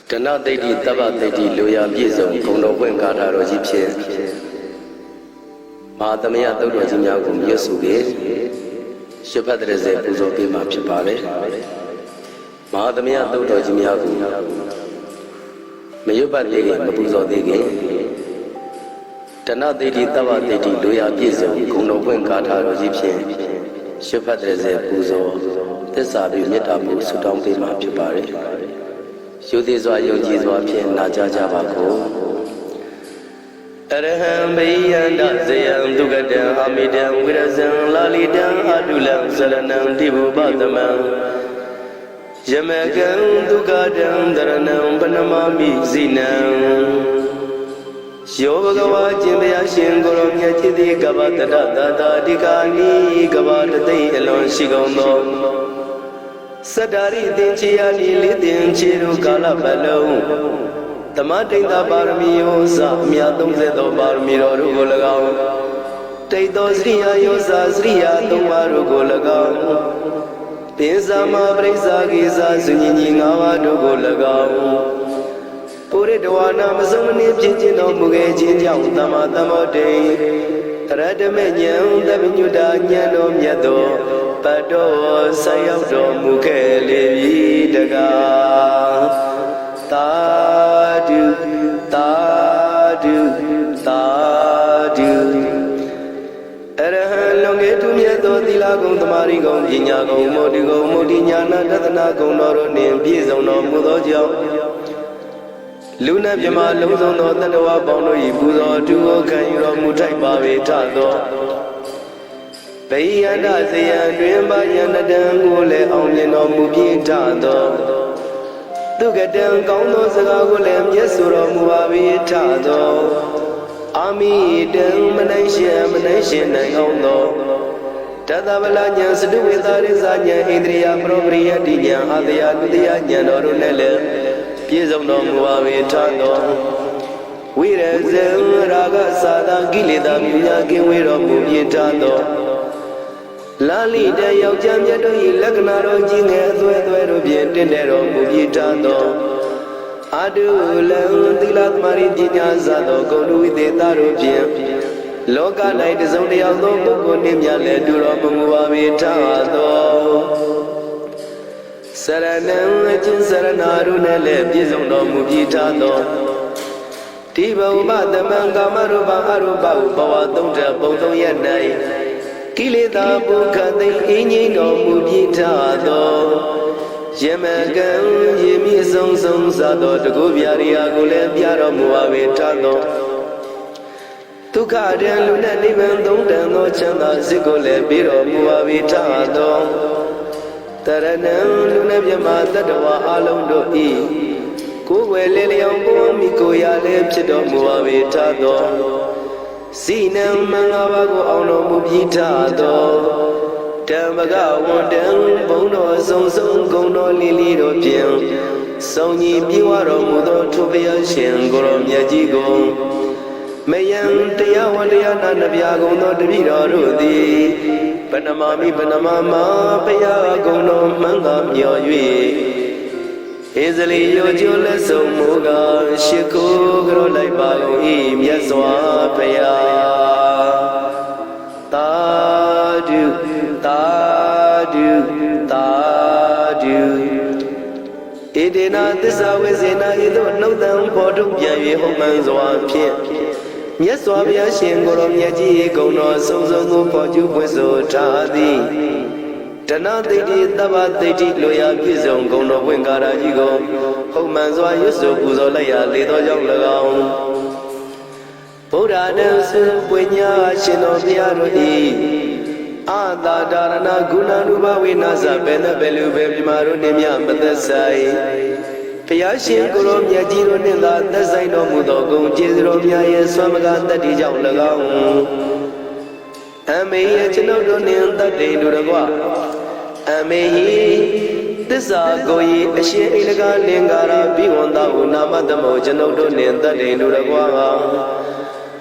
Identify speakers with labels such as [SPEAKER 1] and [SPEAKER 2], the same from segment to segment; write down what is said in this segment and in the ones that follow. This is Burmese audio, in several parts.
[SPEAKER 1] Dana Dedi Taba Dedi Loya Bizo, Kono Wenkata Rojipse Matamia Dojimagum Yosuge, Shepadreze Puzoki Mapipare, Matamia Dojimiagum, Mayuba Degi, Mapuzo Degi, Dana Dedi Taba Dedi Loya Bizo, Kono Wenkata Rojipse, Shepadreze Puzo, Tesabi Metabu Sutampi Mapipare. Shudizwa Yojizwa Pien Najajabako Araham Bayanda Zayam Dugadam Hamidam Wirazam Lalidam Adulam Salanam Dibu Badaman Jamagam Dugadam Daranam Panamami Zinam Shobagawa Jimbashin Gorom Yachidi Gavata Dada Dikani Gavata Day Elon Shigondo Sadari Dinchiani Lidin Chiru Kala Balo Tamatinda Barmiosa Miatum Zedo Barmiro Rugolagao Taido Zria Yosa Zria Tumaru Golagao Pinzama Breza Giza Zunini Nawa Rugolagao Puridwana Mazumani Pijino Mugeji Tama Tamote Radamenyam Davinuda Nyano Miedo Pado Sayaudo Mukele Daga Tadu Tadu Tadu Arahan Longetu Miedo Dilagum Tamarigum Jinagum Modigum Modinyana Dadanakum Noro Nim Pizono Mudojo Luna Yama Luzono Tanawa Bono Ibuzo Duo Kanyuro Mutai Babe Tado Bayanda Zayan Dreamba Yanadam Gule Omino Mubi Tado Dugadam Gono Zagulem Yesuro Muabi Tado Ami Dem Manation Manation Nagono Tadavalanya Sadu with Arizanya Indria Probria Dinya Adia Ludia Yanorunele Piezono Muabi Tado Wirezem Raga Sada Gilida Miyaki Wiro Mubi Tado Lali de Yaujam Yadoi Lagnaro Jinga Thuero Bientenero Mubitado Adu Lam Dilat Marijina Zado Golu de Tarubien Loka Night is only a logo Nimya Leduro Muavitado Saranam Jin Saranarunele Bizono Mubitado Tibo Badamanga Maruba Aruba Bawa Donja Bodo Yanai Kilida Bukade Inino Mubitado Yemagam Yemi Song Song Sado the Gubiaria Gule Biara Muavitado Tukadian Luna Nivan Donda Chanda Zigole Biro Muavitado Taranam Luna Yamata Dawa Alondo E Kuwe Lilian Mikoya Lepchido Muavitado Sinam Mangabago Ono Mubitado Tamaga Wondam Bono Song Song Gono Lilido Pian Sony Biwaro Mudo Tubia Shen Gorom Yajigo Mayan Teawadia Nanabiago no Devira Rudi Panamami Panamama Paya Gono Mangam Yoyui Easily Yojula Somuga Shiku Gro like Bago Yaswa Paya Tadu Tadu Tadu Idina this always in I don't know them for to be a woman's one pin. Yaswa Shingorom Yaji Gono Sozo for you was so tardy. Dana they did Taba they did Loya Bizon Gono Wengara Yigo Homanzwa Yusu Buzolaya Lido Young Lagao Buddha Nelson Punya Shino Piano E Ada Darana Guna Ruba Winaza Bena Belu Bebimaru Nimia Badasai Payashin Gorom Yajiro Nila Desaino Mudogo Jizro Mia Swamaga Dadija Lagao Ame Chinodo Nin the day to the Gua Ame this are Goyi Ashi Ilaga Lingara Biwanda Unamadamo Chinodo Nin the day to the Gua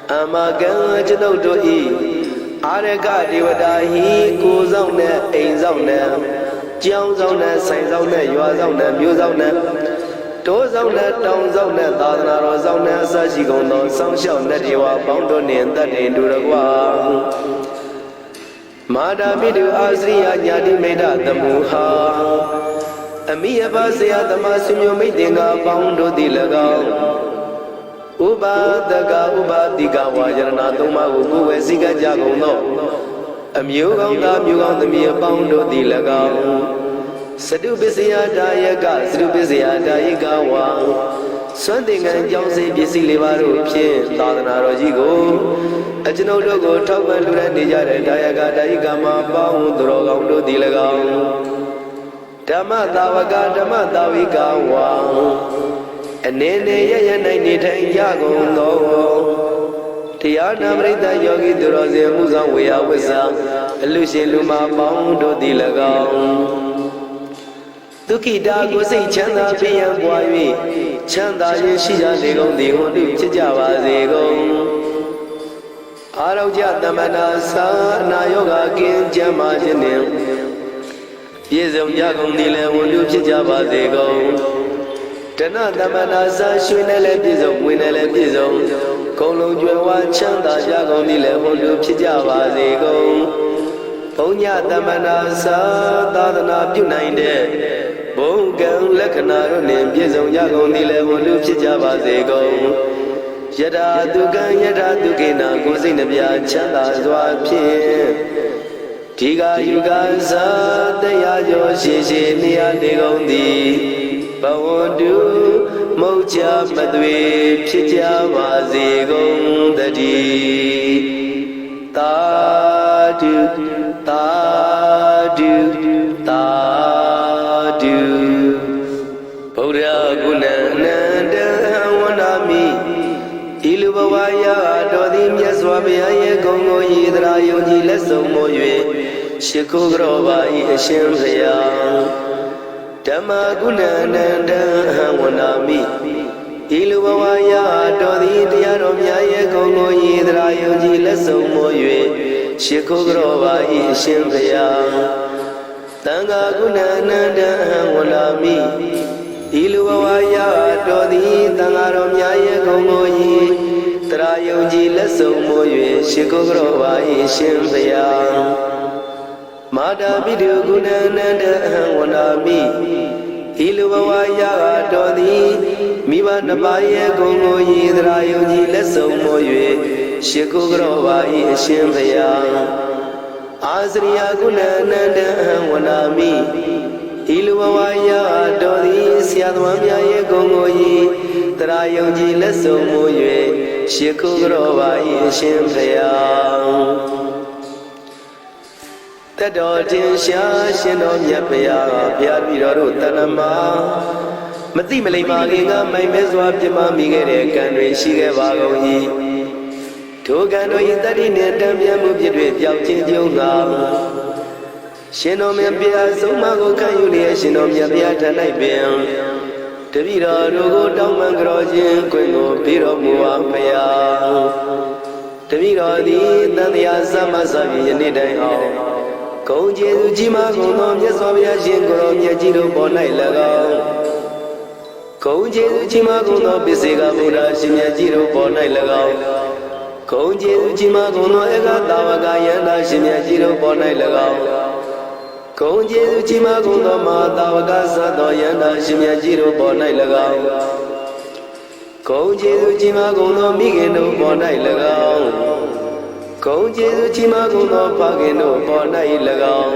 [SPEAKER 1] Amaga Chinodo E Arega Divadahi goes on there, Ains on there, Jones on there, Signs on there, you are on there, Muse on there 多少呢？当少呢？大那罗少呢？啥西公道上小那地话，帮多年的人都了哇。马达米杜阿斯亚亚的梅达的木哈，阿米亚巴西亚的马苏纽梅丁嘎帮多的了高。乌巴德嘎乌巴迪嘎瓦亚那东马乌古维西嘎加工道，阿米尤刚达米尤刚的米帮多的了高。စတုပစ္စယဒါယကစတုပစ္စယဒါယကဝါစွန့်တင်ငံကြောင်းစိပစ္စည်းလေးပါးတို့ဖြင့်သာသနာတော်ကြီးကိုအကျွန်ုပ်တို့ကိုထောက်ပံ့လူရနေကြတဲ့ဒါယကဒါယကမှာပေါင်းသူတော်ကောင်းတို့သည်၎င်းဓမ္မသာဝကဓမ္မသာဝိကဝါအနေနဲ့ရရနိုင်နေထိုင်ကြကုန်သောတရားနာပရိသတ်ယောဂီသူတော်စင်မှုဆောင်ဝေယဝိဇ္ဇာအလူရှင်လူမပေါင်းတို့သည်၎င်းဒုက္ခိတာကိုစိတ်ချမ်းသာပြည့်ရန်ပွား၍ချမ်းသာခြင်းရှိကြစေကုန်သည်ဟုပြုဖြစ်ကြပါစေကုန်အာရောကြတမနာသာအနာယောဂကင်းကျမ်းမာခြင်းနှင့်ပြည့်စုံကြကုန်သည်လည်းဝန္တုဖြစ်ကြပါစေကုန်တဏတမနာသာရွှေနဲ့လည်းပြည့်စုံဝင်းနဲ့လည်းပြည့်စုံကုန်လုံးကျွယ်ဝချမ်းသာကြကုန်သည်လည်းဝန္တုဖြစ်ကြပါစေကုန်ဘုံညတမနာသာသာသနာပြုနိုင်တဲ့ဘုံကံလက္ခဏာတို့နှင့်ပြည့်စုံကြကုန်သည်လည်းဝန္တုဖြစ်ကြပါစေကုန်ယထာတုကံယထာတုကေနာကိုယ်စိတ်နှပြချမ်းသာစွာဖြင့်ဒီကယူကဇာတရားကျော်ရှိရှိနေရနေကုန်သည်ဘဝန္တုမုတ်ချမသွေဖြစ်ကြပါစေကုန်တည်းသာဓုသာဓုသာဓုဗုဒ္ဓဂုဏအနန္တဝန္ဒမိဤလူဘဝရာတော်သည်မြတ်စွာဘုရားရဲ့ဂုဏ်ကိုရည်သရာယုံကြည်လက်ဆုံးမို့၍ရှိခိုးကြောပါ၏အရှင်ဘုရားဓမ္မဂုဏအနန္တဝန္ဒမိဤလူဘဝရာတော်သည်တရားတော်များရဲ့ဂုဏ်ကိုရည်သရာယုံကြည်လက်ဆုံးမို့၍ရှိခိုးကြောပါ၏အရှင်ဘုရားသံဃာဂုဏအနန္တဝန္ဒမိဤလူဘဝရာတော်သည်သံဃာတော်များရဲ့ဂုဏ်ကိုရည်သရာယုံကြည်လက်ဆုံးမို့၍ရှိခိုးကြောပါ၏အရှင်ဘုရားမာတာပိတုဂုဏအနန္တဝန္ဒမိဤလူဘဝရာတော်သည်မိဘနှစ်ပါးရဲ့ဂုဏ်ကိုရည်သရာယုံကြည်လက်ဆုံးမို့၍ရှိခိုးကြောပါ၏အရှင်ဘုရားအာစရိယဂုဏအနန္တဝန္ဒမိဤလူဘဝရာတော်သည်ဆရာသမားများရဲ့ဂုဏ်ကိုရည်သရာယုံကြည်လက်ဆုံးမို့၍ရှိခိုးကြောပါ၏အရှင်ဘုရားတတော်တင်ရှားရှင်တော်မြတ်ဘုရားဘုရားပြည်တော်တို့တဏ္ဍမှာမသိမလိမ္မာခင်ကမိုင်မဲစွာပြမမိခဲ့တဲ့ကံတွေရှိခဲ့ပါကုန်၏ထိုကံတို့၏တတိနှင့်တံပြန်မှုဖြစ်၍ပြောက်ခြင်းကြုံငါရှင်တော်မြတ်ဘုရားဆုံးမကိုခံယူလျက်ရှင်တော်မြတ်ဘုရားထံ၌ပင်တပည့်တော်တို့ကိုတောင်းပန်ကြောခြင်းခွင့်ကိုပြီးတော်မူပါဘုရားတပည့်တော်သည်တန်တရားသမဆာပြီးယနေ့တိုင်အောင်ဂုဏ်ကျေးဇူးကြီးမားကုန်သောမြတ်စွာဘုရားရှင်ကိုရောမြတ်ကြီးတို့ပေါ်၌၎င်းဂုဏ်ကျေးဇူးကြီးမားကုန်သောပစ္စေကဗုဒ္ဓရှင်မြတ်ကြီးတို့ပေါ်၌၎င်းဂုဏ်ကျေးဇူးကြီးမားကုန်သောဧကသာဝကယန္တာရှင်မြတ်ကြီးတို့ပေါ်၌၎င်းဂုဏ်ကျေးဇူးကြီးမားကုန်သောမဟာသာဝကသတ်သောယန္တာရှင်မြတ်ကြီးတို့ပေါ်၌၎င်းဂုဏ်ကျေးဇူးကြီးမားကုန်သောမိခင်တို့ပေါ်၌၎င်းဂုဏ်ကျေးဇူးကြီးမားကုန်သောဖခင်တို့ပေါ်၌၎င်း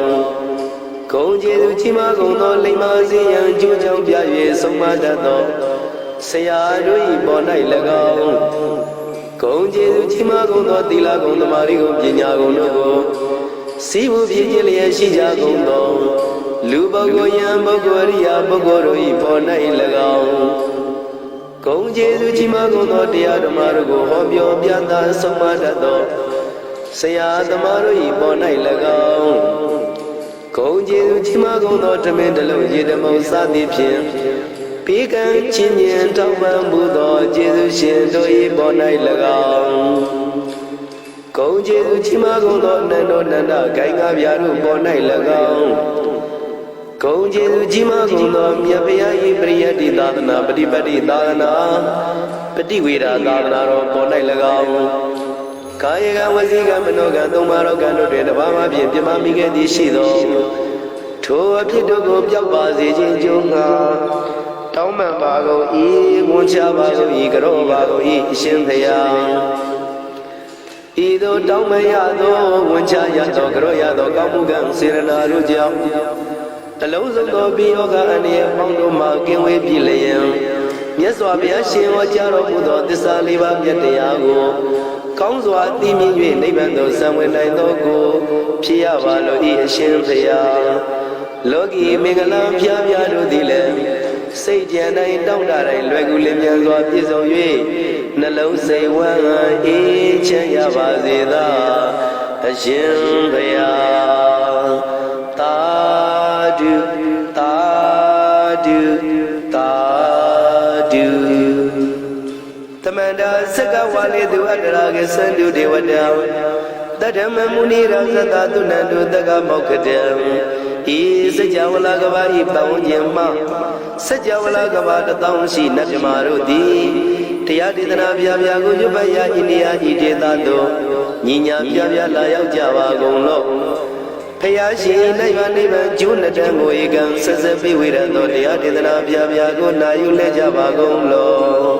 [SPEAKER 1] ဂုဏ်ကျေးဇူးကြီးမားကုန်သောလိမ္မာစေရန်ကျိုးကြောင့်ပြ၍ဆုံးမတတ်သောဆရာတို့၏ပေါ်၌၎င်းဂုဏ်ကျေးဇူးကြီးမားကုန်သောသီလဂုဏ်သမာဓိဂုဏ်ပညာဂုဏ်တို့ကိုစီးပူပြည့်ကျလျက်ရှိကြကုန်သောလူပုဂ္ဂိုလ်ယံပုဂ္ဂိုလ်ရိယာပုဂ္ဂိုလ်တို့၏ပေါ်၌၎င်းဂုဏ်ကျေးဇူးကြီးမားကုန်သောတရားဓမ္မတို့ကိုဟောပြောပြသဆုံးမတတ်သောဆရာသမားတို့၏ပေါ်၌၎င်းဂုဏ်ကျေးဇူးကြီးမားကုန်သောဓမင်းတလုံးရေတမုံစသည်ဖြင့်ပေကံချင်းမြင်တောင်းပန်မှုသောကျေးဇူးရှင်တို့၏ပေါ်၌၎င်းဂုဏ်ကျေးဇူးကြီးမားကုန်သောနန္ဒောနန္ဒဂိုင်္ဂဗျာတို့ပေါ်၌၎င်းဂ ကုန်ကျေသူကြီးမားကုန်သောမြတ်ဗျာဤပရိယတ္တိသာသနာပฏิပတ်တိသာသနာပฏิဝေဒသာသနာတော်ပေါ်၌၎င်းကာယကဝစီကမနောကသုံးပါးသောကံတို့တွင်တပါးမှဖြင့်ပြမမိခဲ့သည်ရှိသောထိုအဖြစ်တို့ကိုပြောက်ပါစေခြင်းကြိုးငါတောင်းပန်ပါကုန်၏ဝန်ချပါကုန်၏ကြောပါကုန်၏အရှင်ဘုရားဤသို့တောင်းပန်ရသောဝန်ချရသောကြောရသောကောင်းမှုကံစေရနာတို့ကြောင့်အလုံးစုံသောပိယောဂအန္တရာယ်ပေါင်းတို့မှကင်းဝေးပြီလျင်မြတ်စွာဘုရားရှင်ဟောကြားတော်မူသောသစ္စာလေးပါးမြတ်တရားကိုကောင်းစွာသိမြင်၍နိဗ္ဗာန်သို့ဆံဝင်နိုင်သောကိုဖြစ်ရပါလို့ဤအရှင်ဘုရားလောကီမင်္ဂလာဖျားဖျားတို့သည်လည်းစိတ်ကြံတိုင်းတောင့်တတိုင်းလွယ်ကူလင်းမြန်စွာပြည့်စုံ၍နှလုံးစိတ်ဝမ်းအေးချမ်းရပါစေသာအရှင်ဘုရားသာဓုသာဓုသာဓုသမန္တာစကဝါလေသူအတ္တရာကေသန္တုဒေဝတံတတ္ထမမုနိရသတ္တသုဏန္တုတက္ကမောက္ခတံဤစကြဝဠာကဘာဤပဝဉ္ဇဉ်မှစကြဝဠာကဘာတသောရှိနတ်မြမာတို့သည်တရားဒေသနာပြပြကိုရွတ်ပတ်ရဤနေရာဤဒေသသို့ညီညာပြပြလာရောက်ကြပါကုန်လော့ဖယားရှင်နိဗ္ဗာန်နိဗ္ဗာန်ကျိုးနှစ်တန်းကိုဧကံဆက်ဆက်ပြဝေရသောတရားဒေသနာပြပြကိုနာယူလဲကြပါကုန်လော့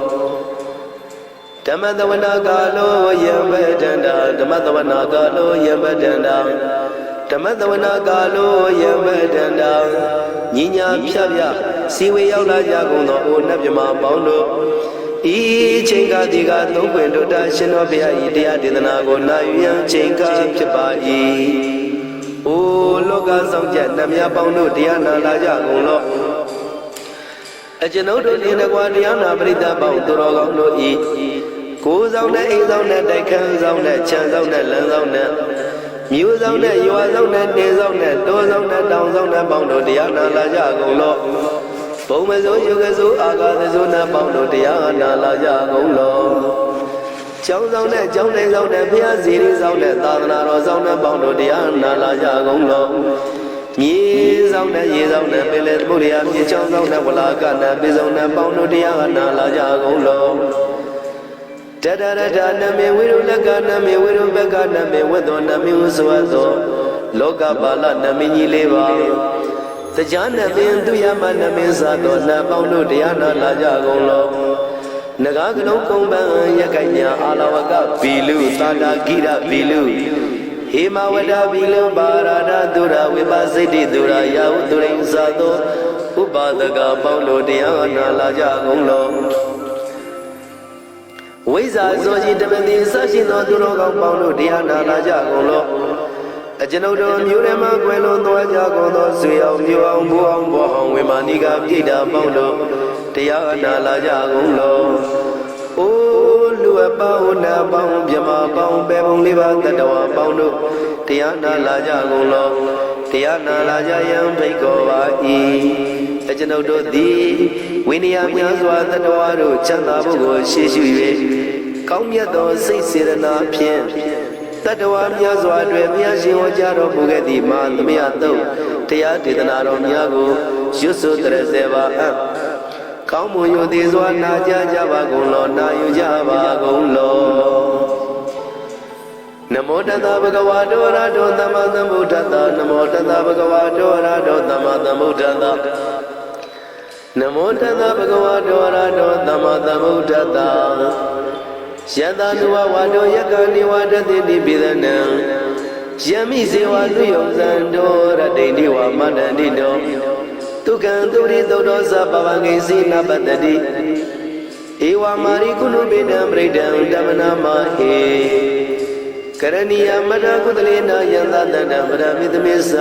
[SPEAKER 1] ဓမ္မတဝနာကာလောယံပတန္တာဓမ္မတဝနာကာလောယံပတန္တာဓမ္မတဝနာကာလောယံပတန္တာညီညာဖြတ်ပြစီဝေရောက်လာကြကုန်သောအိုနတ်မြမာပေါင်းတို့ဤချိန်ကားဒီကသုံးခွင်တို့တာရှင်တော်ဘုရားဤတရားဒေသနာကိုနာယူရန်ချိန်ကားဖြစ်ပါ၏အိုလောကဆောင်ချက်နတ်များပေါင်းတို့တရားနာလာကြကုန်လော့အကျွန်ုပ်တို့နေကွာတရားနာပရိသတ်ပေါင်းသူတော်ကောင်းတို့ဤကိုယ်ဆောင်တဲ့အိမ်ဆောင်တဲ့တိုက်ခန်းဆောင်တဲ့ခြံဆောင်တဲ့လမ်းဆောင်တဲ့မြို့ဆောင်တဲ့ရွာဆောင်တဲ့နေဆောင်တဲ့တောဆောင်တဲ့တောင်ဆောင်တဲ့ပေါင်းတို့တရားနာလာကြကုန်လော့ဘုံမစိုးယုကစိုးအာဃာသစိုးနာပေါင်းတို့တရားနာလာကြကုန်လော့ကျောင်းဆောင်တဲ့ကျောင်းတိုင်းဆောင်တဲ့ဘုရားစီရင်ဆောင်တဲ့သာသနာတော်ဆောင်တဲ့ပေါင်းတို့တရားနာလာကြကုန်လော့မြေဆောင်တဲ့ရေဆောင်တဲ့ပင်လယ်သမုဒ္ဒရာမြေချောင်းဆောင်တဲ့ဝလာကနဲ့ပြေဆောင်တဲ့ပေါင်းတို့တရားနာလာကြကုန်လော့တတရထနမေဝိရုလကနမေဝိရုဘကနမေဝတ္တောနမေဝသောသောလောကပါဠနမေကြီးလေးပါတရားနမေသူယမနမေသာသောနတ်ပေါင်းတို့တရားနာလာကြကုန်လောနဂါကလုံးကုံပန်းရက္ခိုင်ညာအာလဝကဘီလူသာတာဂိရဘီလူဟေမဝဒဘီလူပါရာဒသူရဝိပါစိတ်တိသူရယာဟုသူရိသာသောဥပါဒကပေါင်းတို့တရားနာလာကြကုန်လောဝိဇ္ဇာဇောကြီးတမတိဆရှိသောသူတော်ကောင်းပေါင်းတို့တရားနာလာကြကုန်လောအကျွန်ုပ်တို့မျိုးထဲမှာကွယ်လွန်သွားကြကုန်သောဆွေအောင်မျိုးအောင်ဘိုးအောင်ဘောအောင်ဝေမာနိကပြိတ္တာပေါင်းတို့တရားနာလာကြကုန်လောအိုးလူအပေါင်းနာပေါင်းမြမပေါင်းပဲပုံလေးပါတတဝါပေါင်းတို့တရားနာလာကြကုန်လောတရားနာလာကြယံဖိတ်ခေါ်ပါ၏အကျွန်ုပ်တို့သည်ဝိနည်းများစွာတတဝါတို့ချမ်းသာဖို့ကိုရှေ့ရှု၍ကောင်းမြတ်သောစိတ်စေတနာဖြင့်တတဝါများစွာတွင်ဘုရားရှင်ဟောကြားတော်မူခဲ့သည့်မဟာသမယတုတ်တရားဒေသနာတော်များကိုရွတ်ဆိုတရစေပါအံ့ကောင်းမွန်ယုသေးစွာနာကြားကြပါကုန်လောနာယူကြပါကုန်လောနမောတသဗ္ဗဂဝါတောရတောသမ္မာသမ္ဗုဒ္ဓတ္တနမောတသဗ္ဗဂဝါတောရတောသမ္မာသမ္ဗုဒ္ဓတ္တနမောတသဗ္ဗဂဝါတောရတောသမ္မာသမ္ဗုဒ္ဓတ္တယတနုဝဝါတောယက္ခဏိဝတတိတိပိသနံယမိစေဝလူယုံဇံတောရတိတိဝမတ္တတိတောဒုက္ခံသူရိသုတောသဗ္ဗဝံဂိစီနပတ္တိဧဝမာရိကုဏုပိတံပရိဒံဓမ္မနာမဟေကရဏီယမတ္တကုသလေနာယံသတ္တံပရမိသမေသ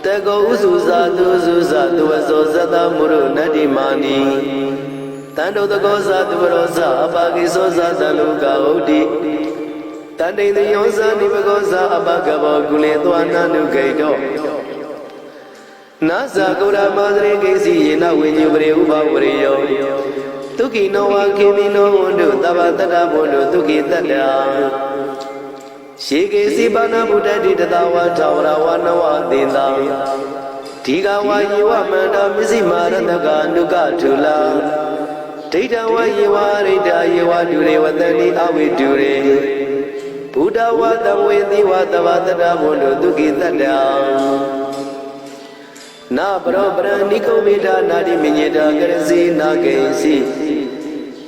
[SPEAKER 1] တကောဥစုဇာသူစုဇာသူဝဇောဇတမုရုနတ္တိမာနီတန္တုတကောဇာသူဝရောဇာအပါကိသောဇာတလူကဟုတ်တိတန္တိတယောဇာနိဘကောဇာအပကဘောကုလေသောနာနုဂိတောနာဇာဂௌရမသရေကိစီယေနဝိညုပရိဥပဝရိယောဒုက္ခိနောဝခေမိနောဝန္တုသဗ္ဗတတ္တဘုန္တုဒုက္ခိတတ္တရှေကေစီပါဏဗုဒ္ဓတိတတဝါထာဝရဝနဝသေတံဒ Diga wa yewa manda misi marataka nuka tula Dita wa yewa rita yewa dure watani awi dure Buddha wa tamwe diwa tavatara bondo duki tada Na bro niko mita nadi minyeta karasi na kaisi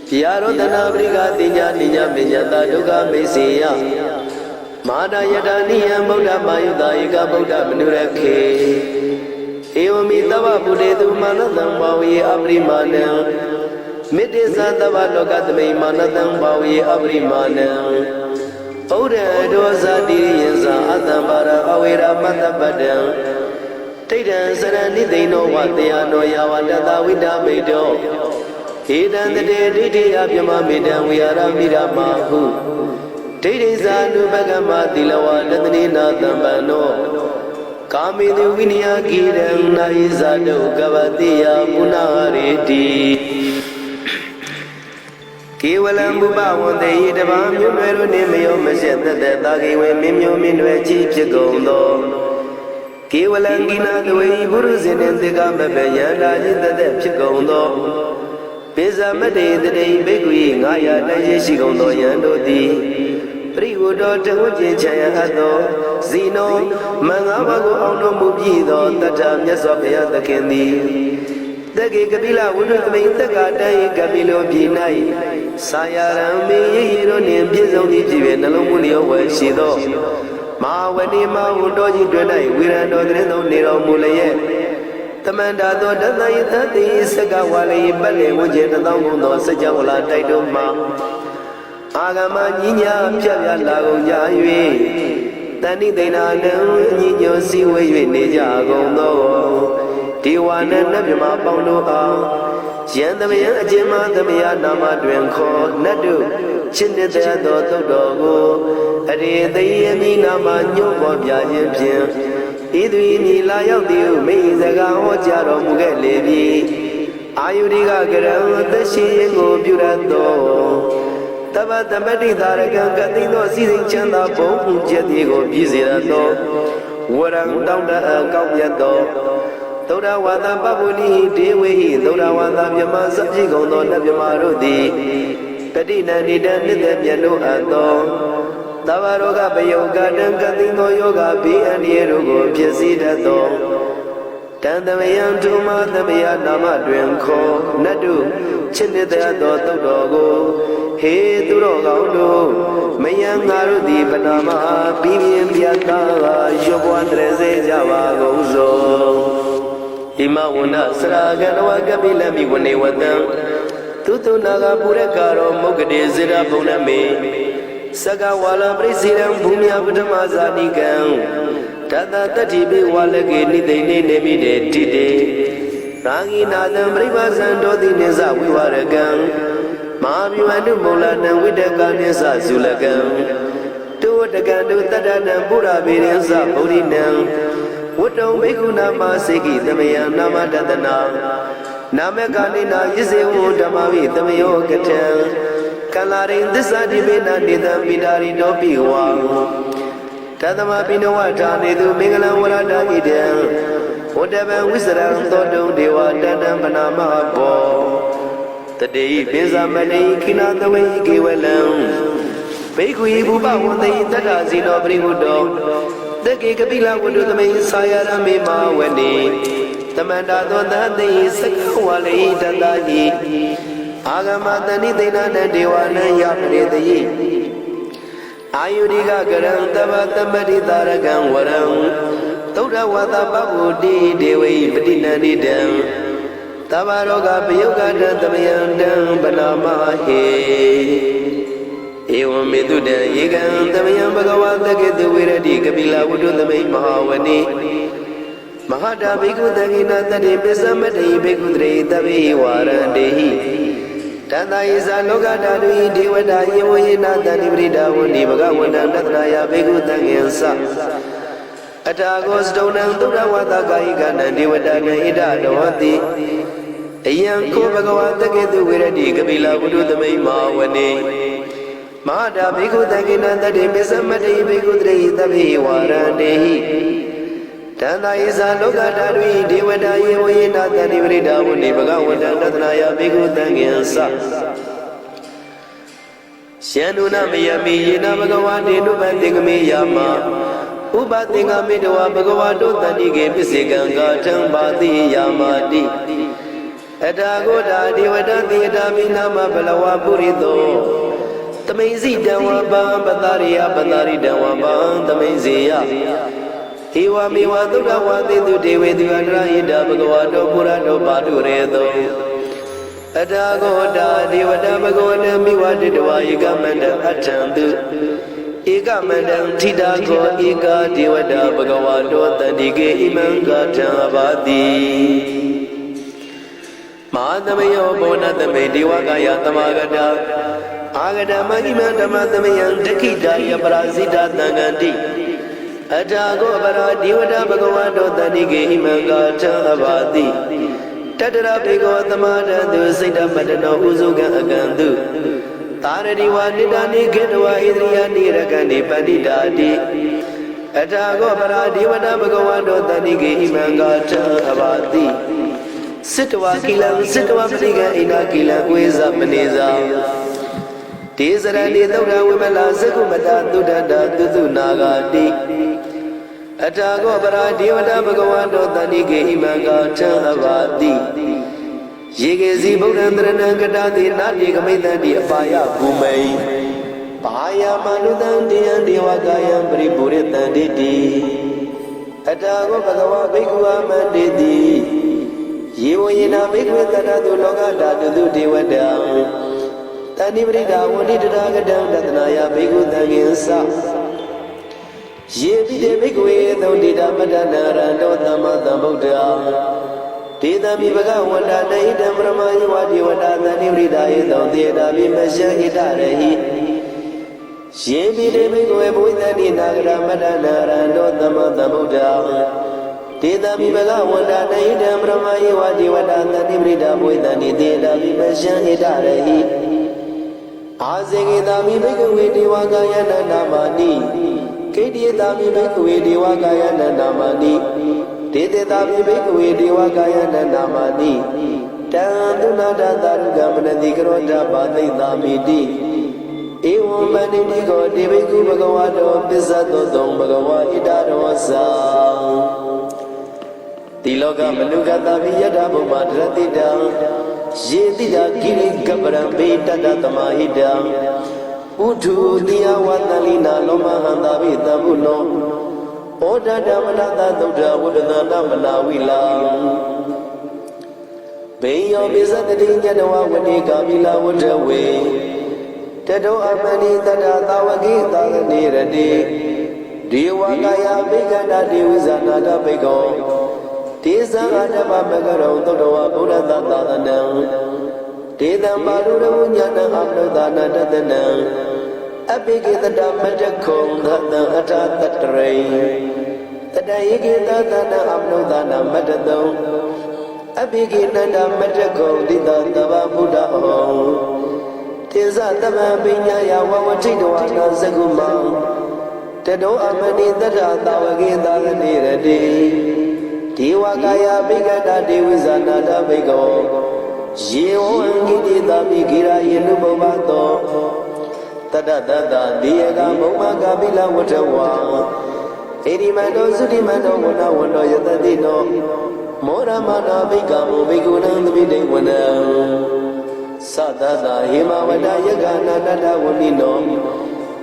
[SPEAKER 1] Yaro dana briga tinya ninya minyata duka mesiya Mada yada niya Buddha mayuda ika Buddha menurake Eomi tava buddha manatang bawi abrimana Midisa tava lokatme manatang bawi abrimana Buddha dosa diriyansa atambara awira matapada Tidan sarani dino watayano yawadata vidamido Hidan tade didi abhyama midam viyara miramahu Tidisa nubagama tilawa dadani natambano Kamidu Vinya Giram Naizado Gavatiya Punariti Kiwalam Bubawande Yidabam Yumeru Nimio Meseta Taki Mimio Minwe Chief Chigondo Kiwalangina the way Buruzin and the Gambaya Rajita Chigondo Pisa Made the day Begui Naya Najigondo Yandodi Priudo Tahuji Chayado Zino Mangabago Auno Mubido Tata Yasopia the Kendi The Gigabila would make the Gata Gabilo Binai Sayarami Hiro Nim Bizoni Jiven Alumulio Washido Ma Wenima Udoji Drenai Wirando Greno Nero Mulaye Tamanda Dodana Yati Sagawali Bale Wujeta Dongo Sajawala Taidoma Agama Ninya Pia Lago Yayue Tani Dena Nino Siwe Neja Gondo Tiwana Nabima Pondo Yandamia Jema Damia Nama Dwenko Nadu Chinda Dogo Ade the Yamina Manyo Bobia Yipia Idwini Layau Mezaga Ojaro Mugalevi Ayuriga Garam the Shingo Burando Tava Tamati Daragan Katino Season Chanda Pom Jetigo Bizirato Warang down the Kauyato Toda Wada Babuni Dewi Toda Wada Yama Sajigono Nabimarudi Pedina Nidan Yellow Ado Tavaroga Bayoga Dankatino Yoga B and Yerugo Piesidato Tandamayan Tuma Tamia Nama Dwenko Nadu Chinida Dogo He Durogaudo Mayang Arudi Panama Bibi Piata Yobuandreze Java Gozo Imawuna Saraganawa Gabilami Wanewatam Tutu Naga Purekaro Mogade Zira Puname Sagawala Presiram Bumia Putamazani Gang Tata Tatibi Walagi Nidene Nemide Tide Rangi Nadam Rivazando Dineza Wiwaragan Mami Manu Molana Widaganesa Zulagan Do the Gandu Tadana Bura Virenza Bodinam Woto Meguna Masiki Tamayan Namadana Namakanina Yisewu Damavi Tamayo Katan Kalarin Disadibina Nidam Midari Dopiwa Tadama Pinawata Nidu Mingala Warada Idam Whatever Wizard Todo Dewa Dadam Panama Bo The day Bizamani Kina the way Giwalam Begui Buba one day Tata Zino Brihudo The Gigabila would do the main Sayara Mima Wendy The Mandado that day Sakawali Tandai Agamatani Dina Dewana Yapre the Yi Ayuriga Garam Tabata Madidaragan Waram Toda Wada Babu Di Dewi Bedina Nidam Tavaroga Yoga Damayan Banama He Ewan Meduda Yigan Damayan Bagawata get the Wiradi Kabila would do the main Mahawani Mahada Bigu Dagina Tadi Besamadi Bigudre Tavi Warandehi Tanda is a Logada Diwada Yewina Tanibrida Wundi Bagawana Natraya Bigu Dangansa Atagos Donan Dura Wata Gaigan and Diwada Ida Dawati Ayan Ko Bagawata get the Wiradi Kabila would do the main Mahawani Mahada Bigu Dagina Tadi Besamadi Bigudre Tavi Warandehi Tanda isa loka tadwi devada yewe nata divrida wuni bhagavata natnaya bhikkhu tangyasa Syanuna mayami yena bhagavate nupatingami yama Upatingami dwa bhagavato tanike pisikanga chambati yamati Etagoda devada tiyadami nama balawa purito Tamaisi dawa bam patariya patari dawa bam tamaisiya Iwa miwa dura wati tu dewe tu adra ida bhagavato purato padureto Adagoda devada bhagavata miwa didwa ikamanda achantu Ikamanda tidako ika devada bhagavato tandike imanga chabati Mahadamayo bonatame devakaya tamagada Agada mahima dhamatamayan dakita yaparasita tanganti Atago bara divada bhagavato tanike imanga chabati Tadara bhikkhu tamadantu siddha madano usuga agantu Taradiwa nidani kedwa idriya nirakani panditati Atago bara divada bhagavato tanike imanga chabati Sitwa kilang sitwa paniga ina kilang weza maneza Tezarani dawra wimala sakumata tudada tutu nagati Atago bara devada bhagavato tanike imanga chabati Yegezi Buddhandrana Gadati Nati Kamitanti Apaya Bhumai Paya Manutanti and Devakayam Paripuritanti Atago Bhagava Bhikkhu Amanditi Yevoyena Bhikkhu Tadatu Lokata Tutu Devada Tanivrida Wudidagatam Ratnaya Bhikkhu Tangyasa Yevide Bhikkhu Thundida Madana Rando Tamata Buddha Tidami Bhagavata Naidam Brahmayi Vadivata Tanivrida Thundida Vimasya Itarehi Yevide Bhikkhu Buddhani Nagara Madana Rando Tamata Buddha Tidami Bhagavata Naidam Brahmayi Vadivata Tanivrida Buddhani Tida Vimasya Itarehi Azegedami Bhikkhu Devakayana Namani Kediyedami Bhikkhu Devakayana Namani Dededami Bhikkhu Devakayana Namani Tandunada Darugamanati Karota Padidamiti Evam Manidiko Devakku Bhagavato Pisato Dom Bhagava Idarosa Tiloka Manukata Viyata Bhumadratita Yedida Giri Gabram Beta Tamahida Utu Dia Watalina Loma Handavita Buno Oda Damanata Dodra Wudana Manawila Bayo Bizatati Janawa Wadika Vila Wudawe Tedo Amani Tada Tawagi Taganiradi Diwakaya Bigana Divizanada Bigo Tisa Adaba Magaro Todoa Buddha Tatanam Tidam Barura Munyana Abnodana Tatanam Abigita Damajakong Tata Atatatre Tadayigita Tana Abnodana Matadom Abigita Damajakong Dita Tava Buddha Om Tisa Tava Binyaya Wawachidwana Zagumam Tedo Amani Tata Tawagita Niradi Devakaya Bhigata Devizanada Bhikkhu Yevo Angitita Bhigira Yenubovato Tadadada Diyaga Bhumaka Bila Vatawa Edimando Sudimando Vana Vano Yatadino Moramana Bhikamu Bhikunam Bhidevanam Sadada Himavada Yagana Dada Vunino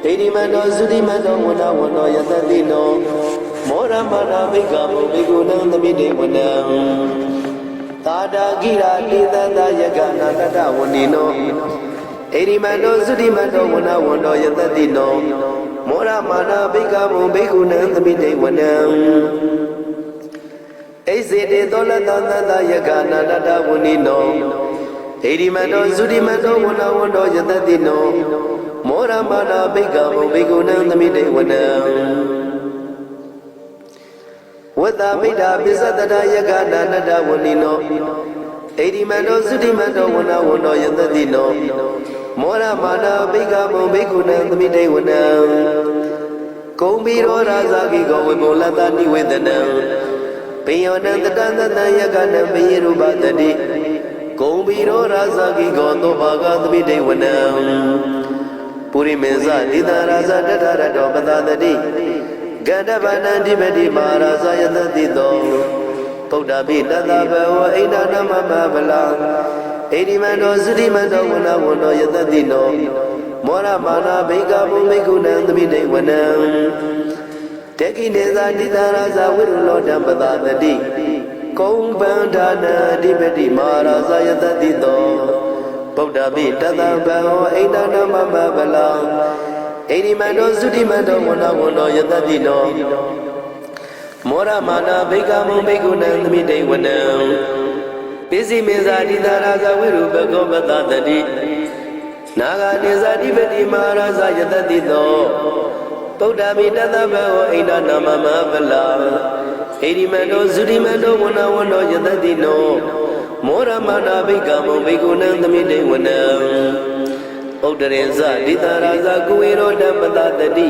[SPEAKER 1] Edimando Sudimando Vana Vano Yatadino Moramana Bhikamu Bhikunam Bhidevanam Tada Gira Lidada Yagana Dada Vunino Edimando Sudimando Vana Vano Yatadino Moramana Bhikamu Bhikunam Bhidevanam Ezede Dola Dada Yagana Dada Vunino Edimando Sudimando Vana Vano Yatadino Moramana Bhikamu Bhikunam Bhidevanam Wata Mida Bisatada Yagana Nada Wunino Edimando Sudimando Vana Vano Yatadino Moramana Bhikamu Bhikunam Bhidevanam Kumbiro Razaki Go Vimolata Nivedanam Piyonantanda Yakana Piruba Tadi Kumbiro Razaki Gondo Baga Videwana Puri Meza Dida Raza Dada Dobada Tadi Gadavana Dibedi Maraza Yadadido Podabi Dada Bawa Ida Nama Babala Edimano Zudimano Wana Wano Yadadino Mora Mana Bega Bumikunan Videwana Taking the Didaraza will Lord Ambadadi, Kumbandana, Dibedi Mara Zayata Dido, Podabi, Dada Bao, Aidana Mabala, Edimano Zudimano, Mono Yatadino, Mora Mana, Bega Mumikunan, the midday window. Busy Meza Didaraza will go Badadi, Naga Nizadi Bedi Mara Zayata Dido. Podabi Dada Bao Aida Nama Mabala Edimano Zudimano Wana Wano Yadadino Mora Mana Begamo Begunan the midday winner Odarenza Didaraza Guero Dambada Dadi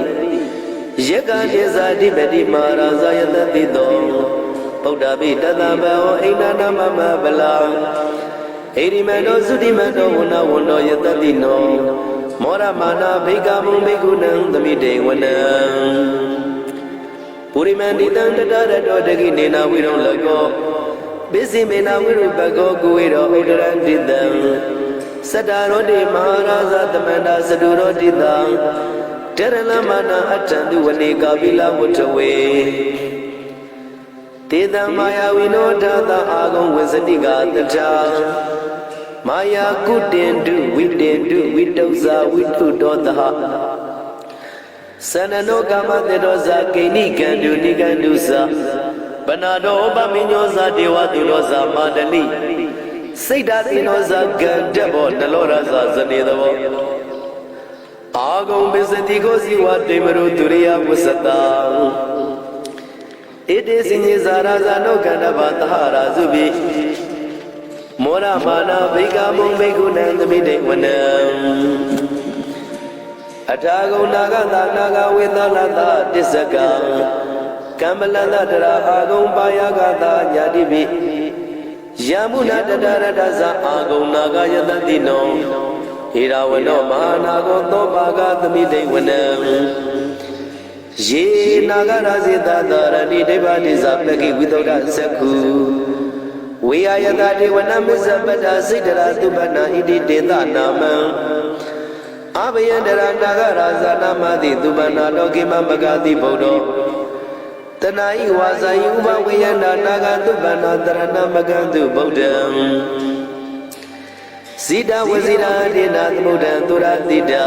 [SPEAKER 1] Yaka Neza Dibedi Mara Zayadadido Podabi Dada Bao Aida Nama Mabala Edimano Zudimano Wana Wano Yadadino Mora Mana Begamu Begunan the midday winner Purimandi Danda Dodagi Nina we don't let go Busy Mena we don't bago Guido Odaran did them Sadaro de Maharaza the Manda Saduro did them Terala Mana Atandu when they Gabila went away Tida Maya we know Dada Agon was a diga the child Maya couldn't do, we didn't do, we doza, we do the ha. Sanano Gama de Rosa, Kani can do, Nigandusa. Banado Baminoza, Dewa Durosa, Madani. Say that Inoza, Gandebo, Naloraza, Zanedo. Agom Bizantigosi, what they were Turia Pusata. It is in Zaraza, no Gandabata, Zubi. Mora Mana Vega Mumbegunan the midday winner Atago Naga Naga with Alada Disaka Kamalana Agom Bayagata Yadibi Yamuna Dadadaza Agom Naga Yadadino Hirawano Mahanago Tobaga the midday winner Ye Nagarazida Darani Devadiza Peggy without a Saku We are Yadadi when I miss a better Sidra Dubana Idi Deda Nama Abayandara Nagaraza Namadi Dubana Dogima Magadi Bodo Tanai was a Yuma Wayanda Naga Dubana Darana Magandu Bodam Sida was Ida Dina Budan Dura Dida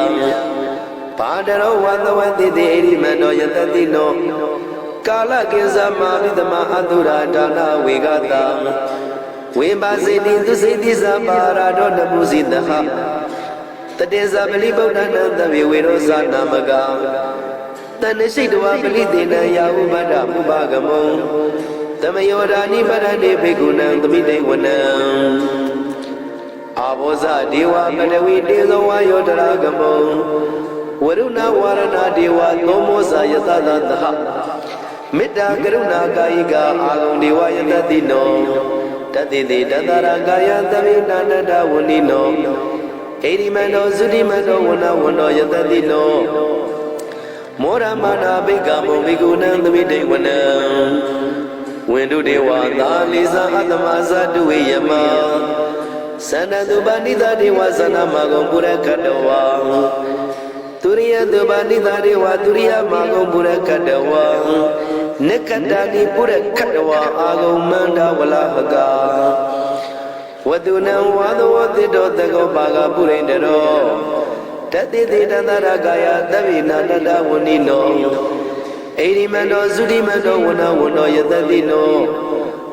[SPEAKER 1] Padaro Wanda Wandi the Edimano Yadadino Kala Gizama with the Mahadura Dana Wigata We Bazini to say this Amara Dona Muzida The days of Libodana the Virosa Namaga The Nishidua Belidina Yahubada Mubagamo The Mayorani Barani Beguna the midday winner Aboza Diwa Badawi Dizo Wayodaragamo Waruna Warana Diwa Tomosa Yadada Mita Garuna Gaiga Alon Diwa Yadadino Tati Dadara Gaya Davina Nada Wunino Edimano Zudimano Wana Wano Yadadino Mora Mana Begamo Biguna the midday winner When do they want Lisa Adamaza Duiyama Sana Dubanida Diwasana Magombura Kadawa Turia Dubanida Diwa Turia Magombura Kadawa Nekadani Pura Kadawa Ago Manda Walahaga Waduna Wado the Dotago Baga Purendero Tati Dada Gaya Davina Dada Wunino Edimano Zudimano Wuna Yadadino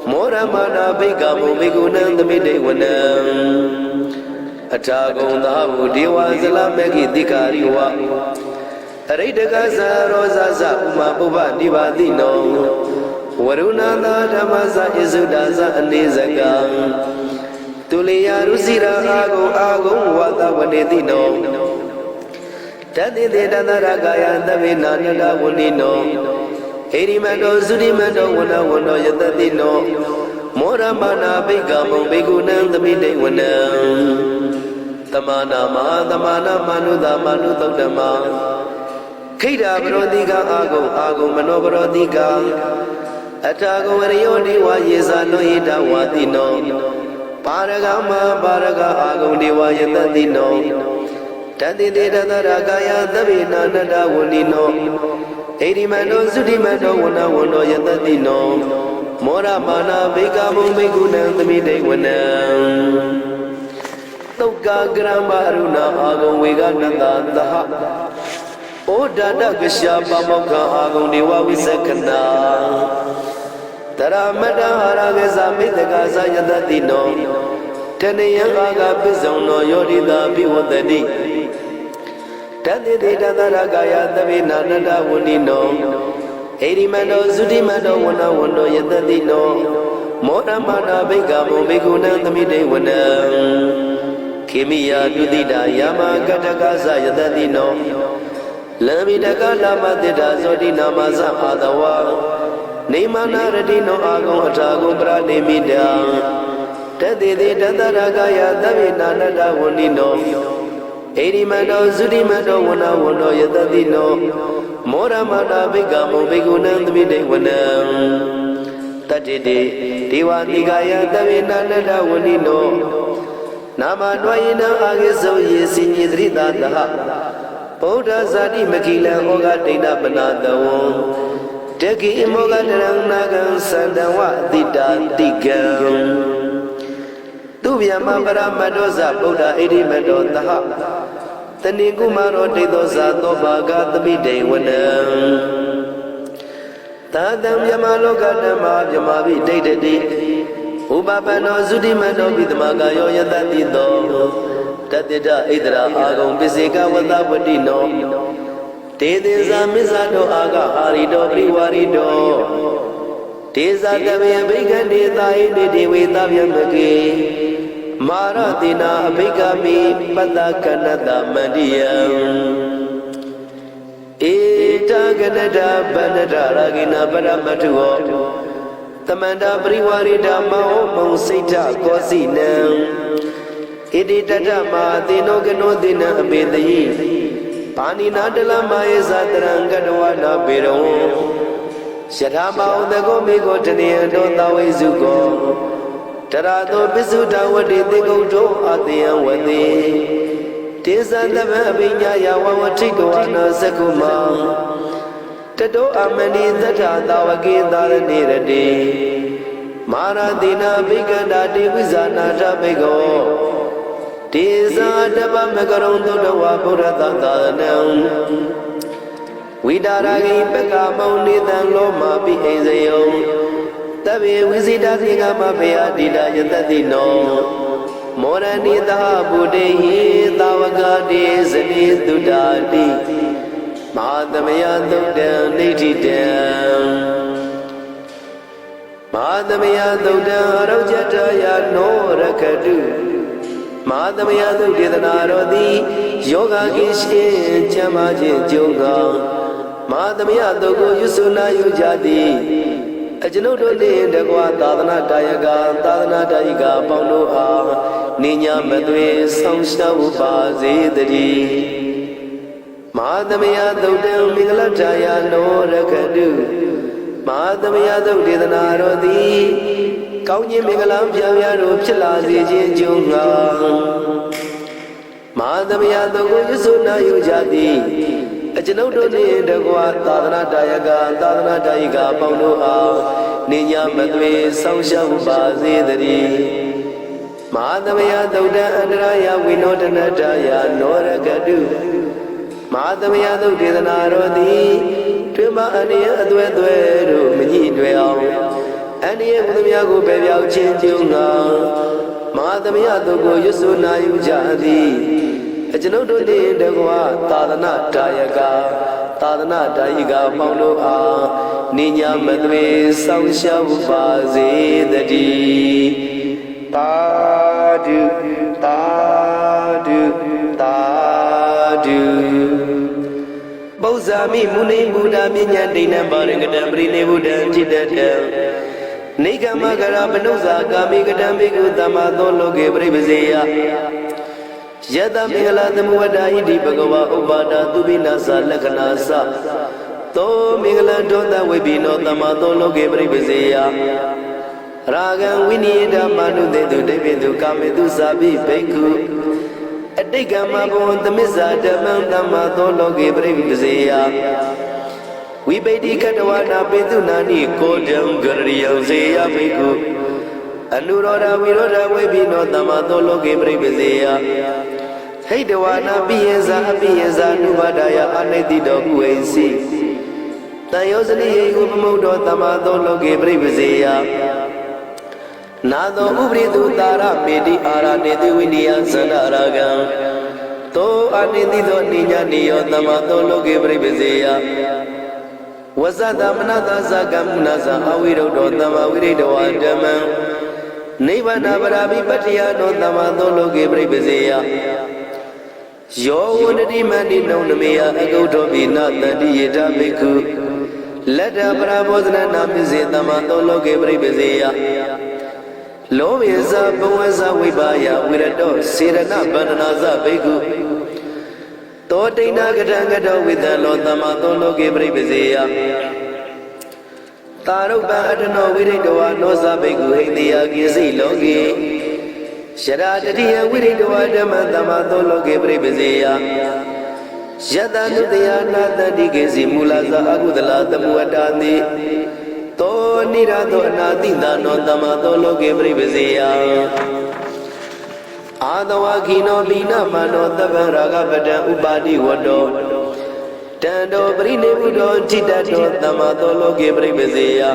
[SPEAKER 1] Mora Mana Begamo Beguna the midday winner Atago Nahu Diwa Zala Megi Dikariwa Reidagaza Rosa Uma Buba Divadino Waruna Damaza Izudaza Anizaga Tulia Rusira Ago Wada Wanedino Tadi Dada Gaya Davina Nada Wunino Erimando Sudimando Wuna Wuna Yatadino Mora Mana Bigamo Bigunan the Mide Wuna Tamana Manu Dama Kida Brodiga Ago Manobrodiga Atago Riodi Wayesa Noida Wadino Paragama Baraga Ago Diwa Yatadino Tadi Deda Ragaya Davina Nada Wunino Erimando Sudimando Wuna Wuna Yatadino Mora Mana Bigamo Bigunan the Mide Wuna Toka Grambaruna Ago Wigananda Daha Oda Dagasha Pamoka Ago Diwa Wisakana Taramada Haragasa Mitagaza Yatadino Tanayanga Pizono Yorida Biwatadi Tadi Ragaya Davina Nada Wunino Erimando Sudimando Wuna Wuna Yatadino Mora Mana Bigamo Biguna Tamide Wuna Kimiya Dudida Yama Katakaza Yatadino Lamidaka Lama Dida Zodina Maza Adawa Nemana Radino Ago Atago Pranimida Tadi Ragaya Davina Nada Wunino Erimando Sudimando Wuna Wuna Yatadino Mora Mana Bigamo Biguna Tamide Wuna Tatide Diwa Nigaya Davina Nada Wunino Nama Dwayina Agiso Yesi Drita Daha Boda Zadi Makila Oga Dina Banadawon Teki Imoga Nagan Sandawa Dita Digam Tubia Mambara Madoza Boda Erimando Daha Tanigumaro Didoza Tobaga Tamide Wuna Tadam Yamaloga Dama Yamabi Dede Ubabano Sudimando Bidmaga Yoyatadino Tatida Idra Agum Bisika Wadabadino Tediza Misado Aga Harido Priwarido Teza Davia Bigani Taini Witavamaki Maratina Bigami Patakanada Madiam Ita Ganada Banada Ragina Paramatuo Tamanda Priwarida Mao Monsita Kosina Idi Tatama Dino Ganodina Abedi Pani Nadala Maesa Trangadwana Biro Shatama the Gomigo Tania Dota Wezugo Tarado Bisuta Wadi Digo to Adian Wadi Tisa the Mabinya Yawa Tikoana Sakuma Tato Amani Tata Dawaki Daraniradi Maradina Biganda Divizana Tabigo Tisa Daba Magaron to the Wapurata Danam Widaragi Peka Moni than Loma Bihazayo Tabi Wizida Digama Pea Dida Yatadino Morani Tabude Tawagadi Zani Dudadi Madamaya Dodan Niti Dam Madamaya Dodan Rojataya no Rakadu Madamaya Dodanarodi Yoga Kishin Chamaji Yoga Madamaya Dogo Yusuna Yujadi Ajanodo de Dagwa Tadana Dayaga Tadana Dayiga Paulo Ninya Madwe Samsha Ubazi Dadi Madamaya Dodan Migalataya no Rakadu Madamaya Dodanarodi Kaunye Migalam Yaro Chilazi Junga Madamaya Dogo Yusuna Yujadi Ajanodo de Dagwa Tadana Dayiga Paulo Ninya Madwe Samsha Ubazi Dadi Madamaya Doda Andraya Vinodanataya Norakadu Madamaya Dodanarodi Twima Ania Dwedu Mini Dwell Ania Udamiago Beviao Chinjunga Madamaya Dogo Yusuna Yujadi Ajanodo de Dagwa Tadana Dayiga Paulo Ninya Madwe Samsha Ubazi Dadi Tadu Tadu Tadu Boza Gami Muni Buddha Minya Dina Baringatan Brini Buddha Chitata Nikama Garapanusa Gami Gadambiku Tamado Loge Bribazia Yada Mingala the Muada Idi Bhagava Ubada Dubinasa Lakanasa To Mingala Donda Webino Tamado Loge Bribazia Ragan Winida Manu Dedu Devidu Kamidu Sabi Beku Adigama Bon the Mizada Mandamado Loge Bribazia We bedi Katawana Pedunani Kodam Gariam Zea Beku Anurora Viroda Webino Tamado Loge Bribazia Hey Dewana Bieza Nubadaya Anedi Dogu AC Tayosani Umodo Tamado Loge Bribazia Nado Ubridu Tara Medi Ara Nedi Windia Sanaragan To Anedi Ninya Nio Tamado Loge Bribazia Wazada Manada Zagam Naza Awiro Dotama Wirido Adaman Neva Navarabi Patia no Tamado Loge Bribazia Yo Wonadi Mandi no Namia Ego Dobi Not Nadieta Biku Leta Brabozna Namizi Tamado Loge Bribazia Loviza Boaza Wibaya Wirado Sirana Bananaza Biku Totina Gadangado with the Lord Tamado Loge Bribazia Taruba Adano Wiridoa Noza Biku Hindia Gizi Logi Shadadadia Wiridoa Dama Tamado Loge Bribazia Shadanudia Nada Digizi Mulaza Agudala Tamuadani To Nirado Nadinda no Tamado Loge Bribazia Adawakino Bina Mano Tavaraga Bada Ubadi Wado Tando Brine Budo Chitato Tamado Loge Bribazia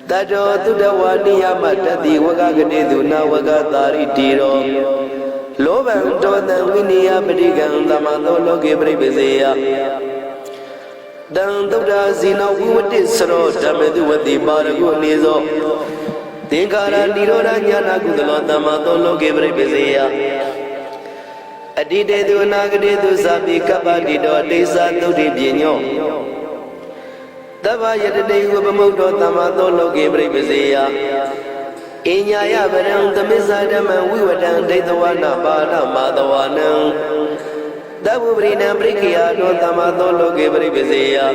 [SPEAKER 1] Tato Tudawani Yamatati Wagagade Na Wagatari Tiro Lovan Tona Winia Pedigan Tamado Loge Bribazia Dan Tuda Zino Utisro Tamedu with the Baragu Nizo Tinkara Nirora Yana Gudalo Tamado Loge Bribazia Adide du Nagade du Sabi Kabadi do Desa Tudi Bino Dava Yade Ubamodo Tamado Loge Bribazia Inya Baran the Mizadam we were down Detawana Bada Madawana Dabubrina Brikia no Tamado Loge Bribazia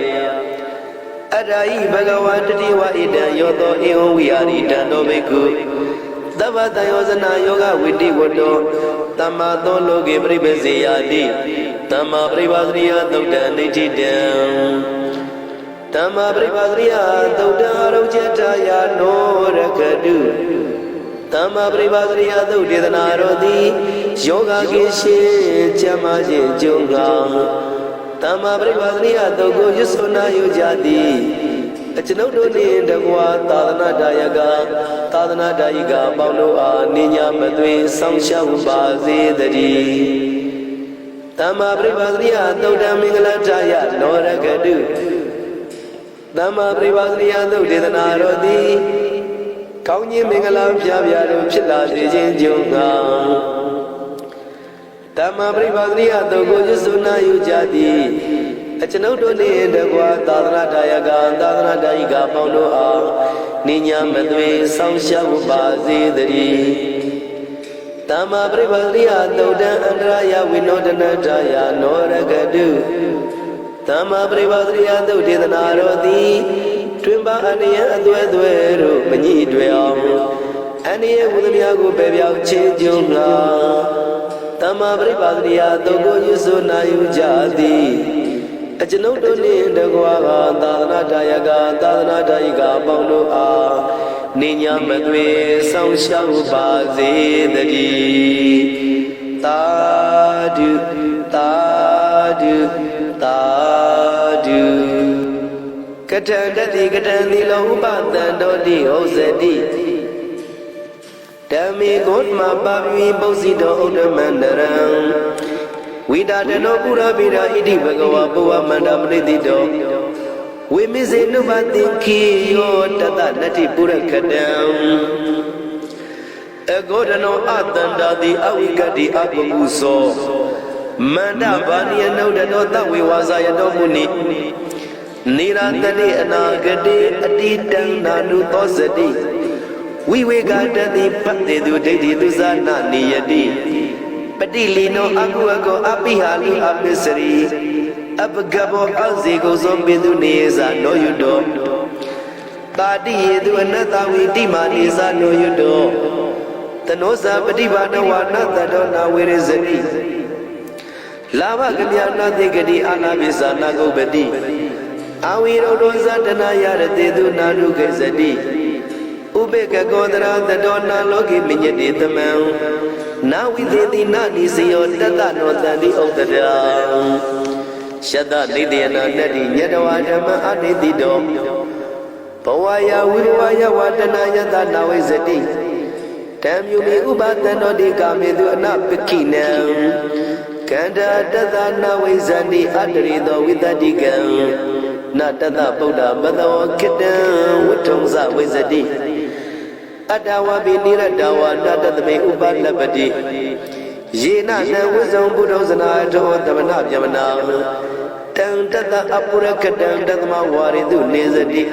[SPEAKER 1] Adai Bhagavati wa Ida Yodo Eo Viari Dando Beku Davata Yosana Yoga Vidi Wodo Tamado Loge Bribazia Di Tama Bribazria Doda Nitidam Tama Bribazria Doda Rojataya no Rakadu Tama Bribazria Dodana Rodi Yoga Gishi Chamaji Junga Tama Bribazria Dogo Yusuna Yujadi Achinodo Ni Dagwa Tadana Daiga Paulo Ninya Madwe Sangsha Ubazi Dari Tama Bribazria Doda Mingala Jaya Nora Gadu Tama Bribazria Dodana Rodi Kaunyi Mingala Pyavyadu Chilla Jin Junga Tama Bribazria Dogo Yusuna Yujadi Achinodo Ni Dagwa Tadana Daiga Paulo Ninya Madwe Sangsha Ubazi Dari Tama Bribazria Doda Andraya Vinodana Jaya Nora Gadu Tama Bribazria Dodana Rodi Twimba Ania Adweru Mani Dwell Ania Wudamiago Bebia Chinjunga Tama Bribazria Dogo Yusuna Yujadi Achinodo Ni Dagwa Tadana Daiga Paulo Ninya Madwe Sangsha Ubazi Dari Tadu Katandati Katandi Lohuban Dodi Osedi Dami Gotma Babi Bosido Odamandaram Vidadano Pura Vida Idi Bhagava Bua Mandamridido We miss it Nubati Kiyo Tata Nati Pura Kadam Agodano Adanda the Awikadi Abuso Manda bani anauda dota wewasa ya domuni Nira tadi anagade adidang nanu tosadi Wiwega dadi pati du dadi du zana niyadi Padilino aku api halu apisari Abgabo azigo zombi duneza no yudo Tadi yedu anatawi dimaniza no yudo Tanosa padibana wana tadona wirizadi Lava Gadiana de Gadi Anabisa Nagobedi Awiro Rosa Danaya Dedu Nadu Gazadi Ubeka Gondra the Donna Logi Minyadi the man Now we did the Nani Sio Tata no Tadi of the down Shada Lidiana Nadi Yadawajama Adidido Pawaya Wiwaya Wadanaya Dana Wizadi Damn you me Ubata no di Kamidu Anapikina Kanda Dada Nawizani Adrido with a digger Natada Buddha Bada Kidda Wutumza Wizadi Adawa Binira Dawa Nada the Me Uba Labadi Yena Wizam Buddhas and I told them an Abjamana Tang Dada Apura Kadam Dadma Waridu Nizadi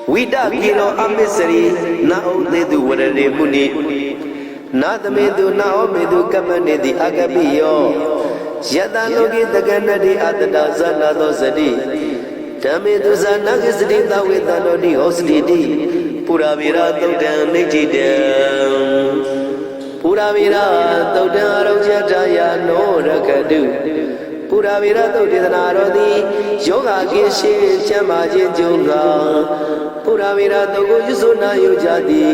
[SPEAKER 1] Wida Gino Amisari now they do what they muni Nadamedu Naomedu Kamanedi Agabiyo Yadalogi the Ganadi Adada Zana Dosadi Tamedu Zanagizdi with Anodi Hostidi Puravira Dodan Nijidam Puravira Dodan Rojataya no Rakadu Puravira Dodanarodi Yoga Gishi Chamaji Junga Puravira Dogo Yusuna Yujadi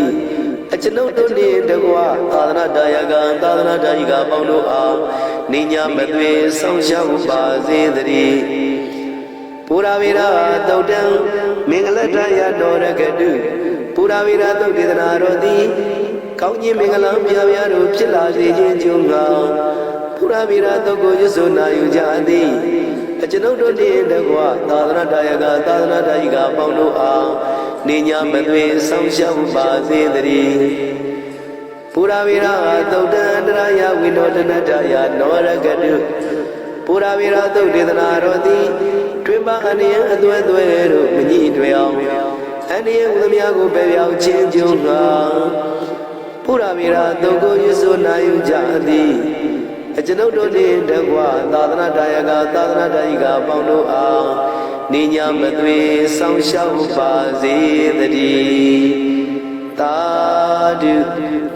[SPEAKER 1] Achano Tuni Dagua, Tadana Dayaga, Tadana Dayiga, Pauno, Nina Medwe, Sansha Zidri Puravira, Dodan, Mingalataya, Nora Gadu, Puravira, Dodanarodi, Kauni Mingalam, Yaviaru, Chilaji, Junga, Puravira, Dogo Yusuna Yujadi, Achano Tuni Dagua, Tadana Dayaga, Tadana Dayiga, Pauno, Nina Medwe, Sansha Zidri Puravira, Dodan Raya, Winodanataya, Nora Gadu, Puravira, Dodanarodi, Trimba Ania, Duedu, Mini Dwell, Ania Udamiago, Baby, Chinjunga, Puravira, Dogo Yusuna Yujadi, Achano Dodin, Dagua, Tadana Dayaga, Tadana Dayiga, Pauno, Nina Medwe, Sansha Zidri Tadu,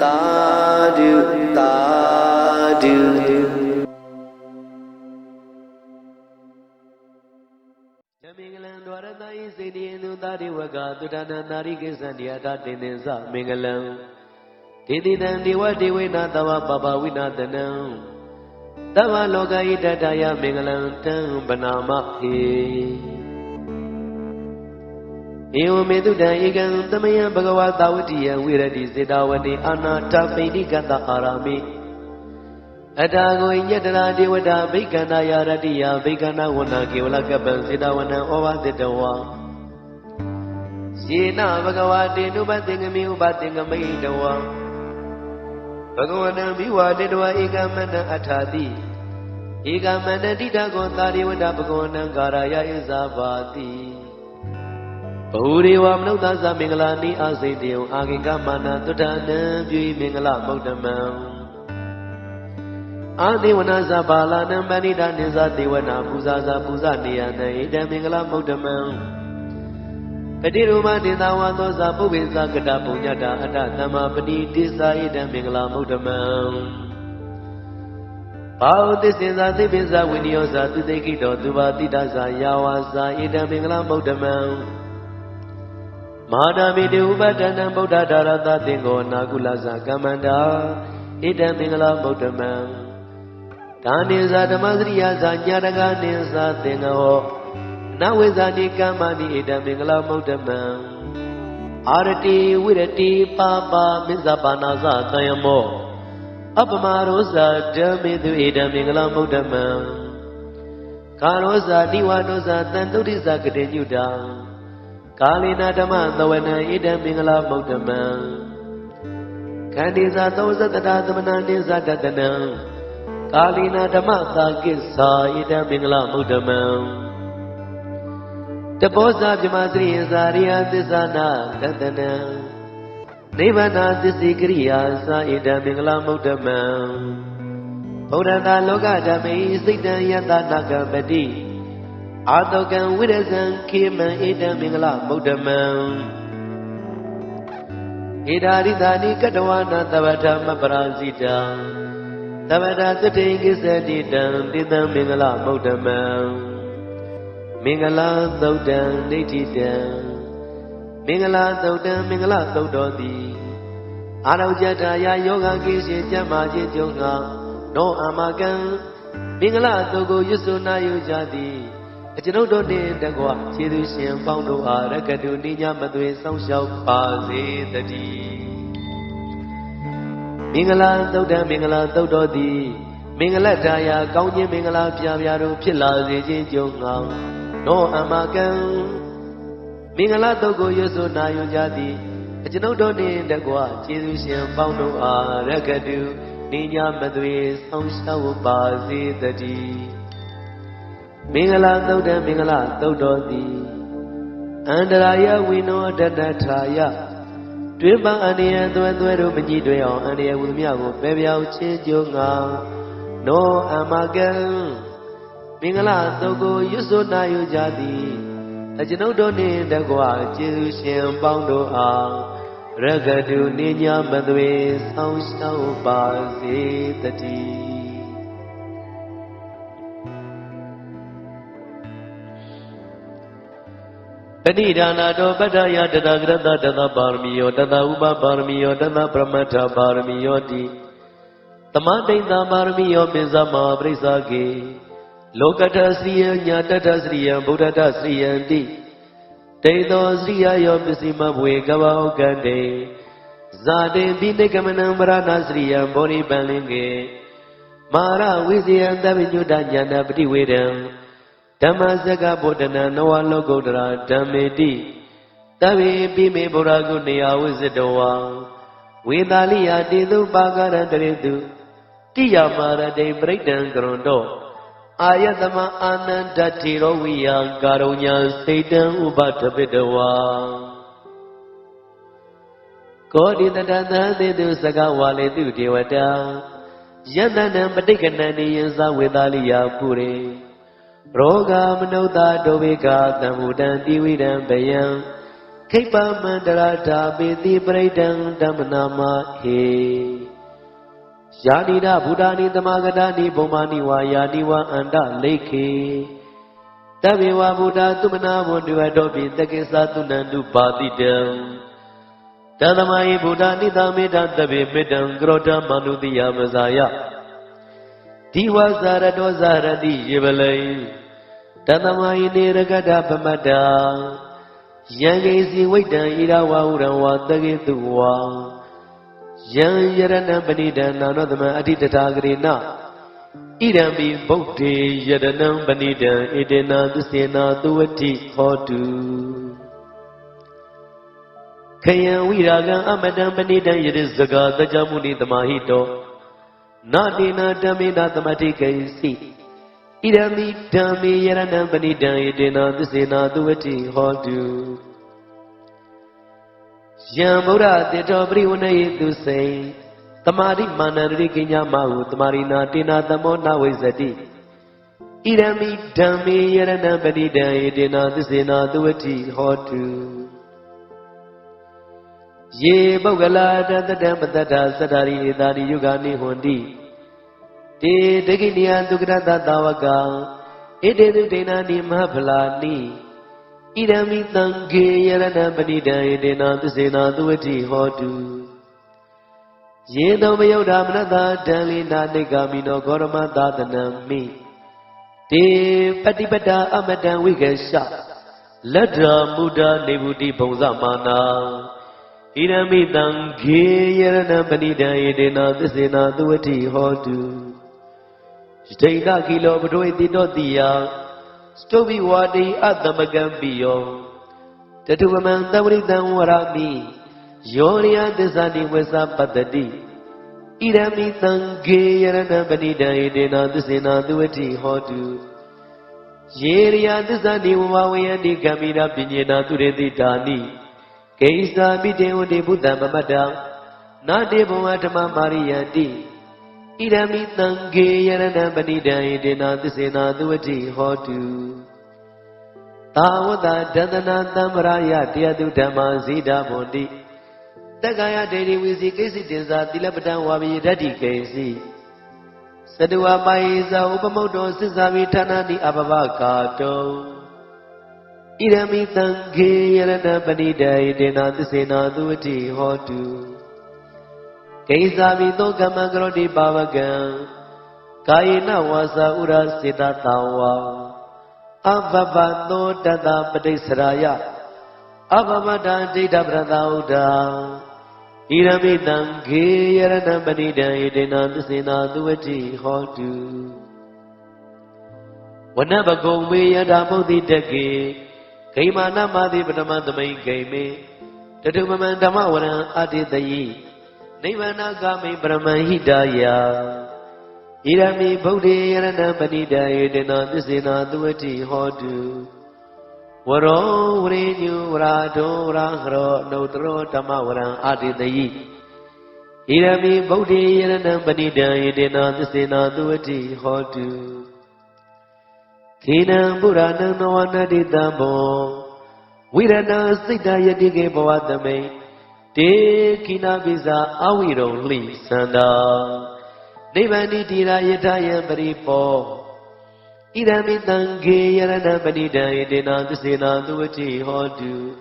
[SPEAKER 1] Tadu, Tadu Mingalan Dwarana is in Nudari Waga, Dudana Narigizandia, Datinza, Mingalan Tididan Diwa Diwina Dawa Baba Winadana Dawa Loga Idadaya Mingalan Tam Banama Eo Meduda Igan Tamaya Bhagavad Dawatiya Viradi Zidawani Anata Fedikata Arami Adago Yadana Devada Vikana Yaradiya Vikana Wana Kivalakaban Zidawana Ova Zidawa Sina Bhagavati Nubatingami Ubatingami Dawa Bhagavana Miwa Dedwa Igamana Atadi Igamana Dida Gondari Vada Bhagavana Garaya Izabati Uriwa Mnudaza Mingalani Azidio Agingamana Tudana Bui Mingala Modamam Adiwana Bala Nambanida Niza Diwana Puzaza Puzania Naida Mingala Modamam Pediruma Dinawa Doza Pubiza Kadapunyada Adatama Padi Tisa Ida Mingala Modamam Pau Tisa Dibiza Winioza Tudekido Tubatida Yawaza Ida Mingala Modamam Madami Ubadana Buddha Darata Tingo Nagulaza Kamanda Ida Mingala Bodamam Taniza Damadriya Zanyaraga Nisa Tingo Nawizani Kamani Ida Mingala Bodamam Arati Virati Papa Mizapanaza Tayamo Apamarosa Damidu Ida Mingala Bodamam Karosa Diwanosa Tanduriza Kadenyuda Kalina Dama Dawana Ida Mingala Bodamam Kandiza Dosa Tadamana Niza Dadana
[SPEAKER 2] ကာလီနာဓမ္မသာကိစ္ဆာဣဒံမင်္ဂလမုဒ္ဓမံတပောဇာပြမစရိယဇာရိယသစ္စာနာတတနံနိဗ္ဗာန်သစ္စေကရိယာသာဣဒံမင်္ဂလမုဒ္ဓမံဗုဒ္ဓတာလောကဓမ္မေစိတ်တံယတနာကပတိအာတောကံဝိရဇံခေမံဣဒံမင်္ဂလမုဒ္ဓမံဣဒာရိတာနိကတဝနာသဗ္ဗဓမ္မပရာဇိတံသဗ္ဗတာသတိကိစ္စတိတံတိတံမင်္ဂလမုဒ္ဓမံမင်္ဂလာသုတ်တံဒိဋ္ဌိတံမင်္ဂလာသုတ်တံမင်္ဂလာသုတ်တော်သည်အာရုံကြတာယာယောဂကိစ္စကျမ်းမာခြင်းကြုံငါနောအာမကံမင်္ဂလာသုတ်ကိုရွတ်ဆိုနာယူကြသည်အကျွန်ုပ်တို့နှင့်တကွခြေသူရှင်ပေါင်းတို့အားရကတုနိညာမသွေစောင့်ရှောက်ပါစေတည်းမင်္ဂလာသုတ်တံမင်္ဂလာသုတ်တော်သည်မင်္ဂလတာယာကောင်းခြင်းမင်္ဂလာပြာတို့ဖြစ်လာစေခြင်းကြုံငါနောအမကံမင်္ဂလာသုတ်ကိုရွတ်ဆိုနာယူကြသည်အကျွန်ုပ်တို့နှင့်တကွခြေသူရှင်ပေါင်းတို့အားရကတုနိညာမသွေစောင့်ရှောက်ပါစေတည်းမင်္ဂလာသုတ်တံမင်္ဂလာသုတ်တော်သည်အန္တရာယဝိနောတတထာယတွင်ပန်းအန္တရာယ်သွဲတို့မကြည့်တွေ့အောင်အန္တရာယ်ဝိမြကိုပယ်ပြောင်းခြင်းကြုံငါနောအမကံမင်္ဂလာသုတ်ကိုရွတ်ဆိုနာယူကြသည်အကျွန်ုပ်တို့နှင့်တကွကျေးဇူးရှင်ပေါင်းတို့အားရဂတုနိညာမသွေဆောင်းရှောက်ပါစေတည်းပဏိဒါနာတောပတ္ထယတတဂရတတသပါရမီယောတတဥပပါရမီယောတတပရမတ္ထပါရမီယောတိသမတိန်သာပါရမီယောပိဇမဟာပရိစ္ဆာကေလောကတ္ထစရိယညာတတ္ထစရိယံဗုဒ္ဓတ္ထစရိယံတိတေသောစရိယယောပစ္စည်းမဘဝေကဝဩကတေဇာတေပိနိကမနံပရဏစရိယံဘောဓိပန္လင်ကေမာရဝိဇယံသဗ္ဗညုတညာနာပတိဝေဒံဓမ္မစကဗုဒ္ဓနာနဝလောကုတ္တရာဓမ္မေတိတဗ္ဗေပိမေဗုဒ္ဓဂုဏယဝိဇ္ဇတဝံဝေသာလိယတေတုပါကရတရေတုတိယမာရတေပရိဒံကရွန်တောအာယတမအာနန္တတိရောဝိယံကာရုညာစေတံဥပထပိတဝါကောတိတတသသေတုစကဝါလေတုဒေဝတာယတနံပဋိက္ခဏံနိယံသဝေသာလိယပုရေရောဂမနုဿဒုဗေကသံမုတံတိဝိဒံဘယံခိပ္ပမန္တရာဓာပိတိပရိဒံဓမ္မနာမဟေယာနိဒဗုဒ္ဓနိသမဂတာနိဘုံမာနိဝါယာနိဝါအန္တလိခေတဗ္ဗေဝဗုဒ္ဓသုမနာဘုံတွေတော်ပိတကိသသုနန္တုပါတိတံတသမယိဗုဒ္ဓနိသမေတတဗ္ဗေမေတ္တံကရောဓမနုတိယမဇာယဒီဝဇာရတောဇာရတိယေပလိတသမယိနေရကတပမတ္တာယံကေစီဝိတံဣရဝဟုရံဝတကေတုဝါယံယရဏံပဏိဒံနာနောသမံအဋ္ဌတထာဂရေနဣရံပိဗုဒ္ဓေယရဏံပဏိဒံဣတေနသစ္စေနာသုဝတိဟောတုခယံဝိရာဂံအမတံပဏိဒံယရဇဂတကြမုနိတမဟိတောနာတိနာဓမ္မေနာသမတိကေစီဣရမိဓမ္မေယရဏံပဏိဒံဣတေနသစ္စေနာသုဝတိဟောတုယံဗုဒ္ဓတေတောပရိဝဏယေသူစိံတမာရိမာနရိကိညာမဟုတမာရိနာတေနာသမောနဝိဇ္ဇတိဣရမိဓမ္မေယရဏံပဏိဒံဣတေနသစ္စေနာသုဝတိဟောတုယေပုဂ္ဂလာတတတံပတ္တသတ္တရိဧတာရိယုဂာနိဟွန်တိတေဒဂိနိယဒုက္ခတသာဝကံဣတေတုဒိနာနိမဟဖလာနိဣရမိသံဃေယရဏပဏိဒံဣတေနသစ္စေနာသုဝတိဟောတုယေသောမယုဒ္ဓမနတဒံလိနာနိဂာမိနောဂေါရမသာသနံမိတေပฏิပတ္တာအမတံဝိကေရှလတ္ထာမုဒ္ဒနေဗုတိဘုံဇမာနာဣရမိသံဃေယရဏပဏိဒံဣတေနသစ္စေနာသုဝတိဟောတုဒိဋ္ဌကိလောပထွေတိတောတိယစတုဘိဝါတိအတမကံပိယောတတုဝမံသဝရိတံဝရမိယောရိယသစ္စာတိဝေသပတ္တိ Irami tange yarana panida edena dusena duati hotu. Yeria dusani wawayandi kamira pinyena tureti dani. Keisa bideo de Buddha mamada. Nade boatama mariyandi. Irami tange yarana panida edena dusena duati hotu. Tawada dadana tamaraya tiadu dhamma zida bondi. Tagaya deri wisi kesi tinsa tilapatan wabi dadi kesi. Sadua maiza upamodo sisavi tanani abavakato. Irami tange yarana panida edena dusena duati hotu. Keisa vito kamagrodi pavagan. Kayena wasa ura sita tawa. Abhavano dada padisraya. Abhavada dita pradauda. Irami tange yarana panida edena dusena duati hotu. Vanabagome yada modi deke. Kaimana madi padamadamai kaime. Tatumaman dhamavana aditayi. Nivana kami brahmahidaya. Irami Bodhi yarana panida edena dusena duati hotu. Waro vrenyu vrado vrahro nautro tamavara aditayi. Irami Bodhi yarana panida edena dusena duati hotu. Kinam puranam navanaditamo. Virana sita yadige bhavadame. Te kina visa awiro li sanda. Nivani tira yataya paripo. Irami tange yarana panida edena dusena duati hotu.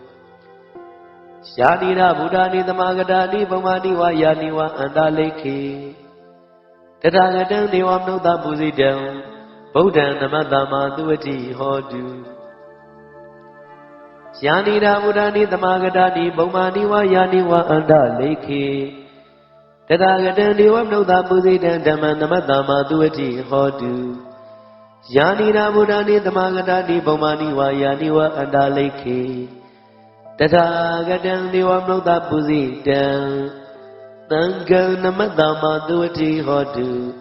[SPEAKER 2] Shanira Buddhani Tamagadani Bhamani wa yani wa andalekhi. Tathagatam devam nutta pusidam. Buddhan namadama duati hotu. Shanira Buddhani Tamagadani Bhamani wa yani wa andalekhi. Tathagatam devam nutta pusidam dhamma namadama duati hotu. Yanira Buddhani Tamagadani Bhamani wa yani wa andalekhi. Tathagatam devam nutta pusidam Tanga namadama duati hotu.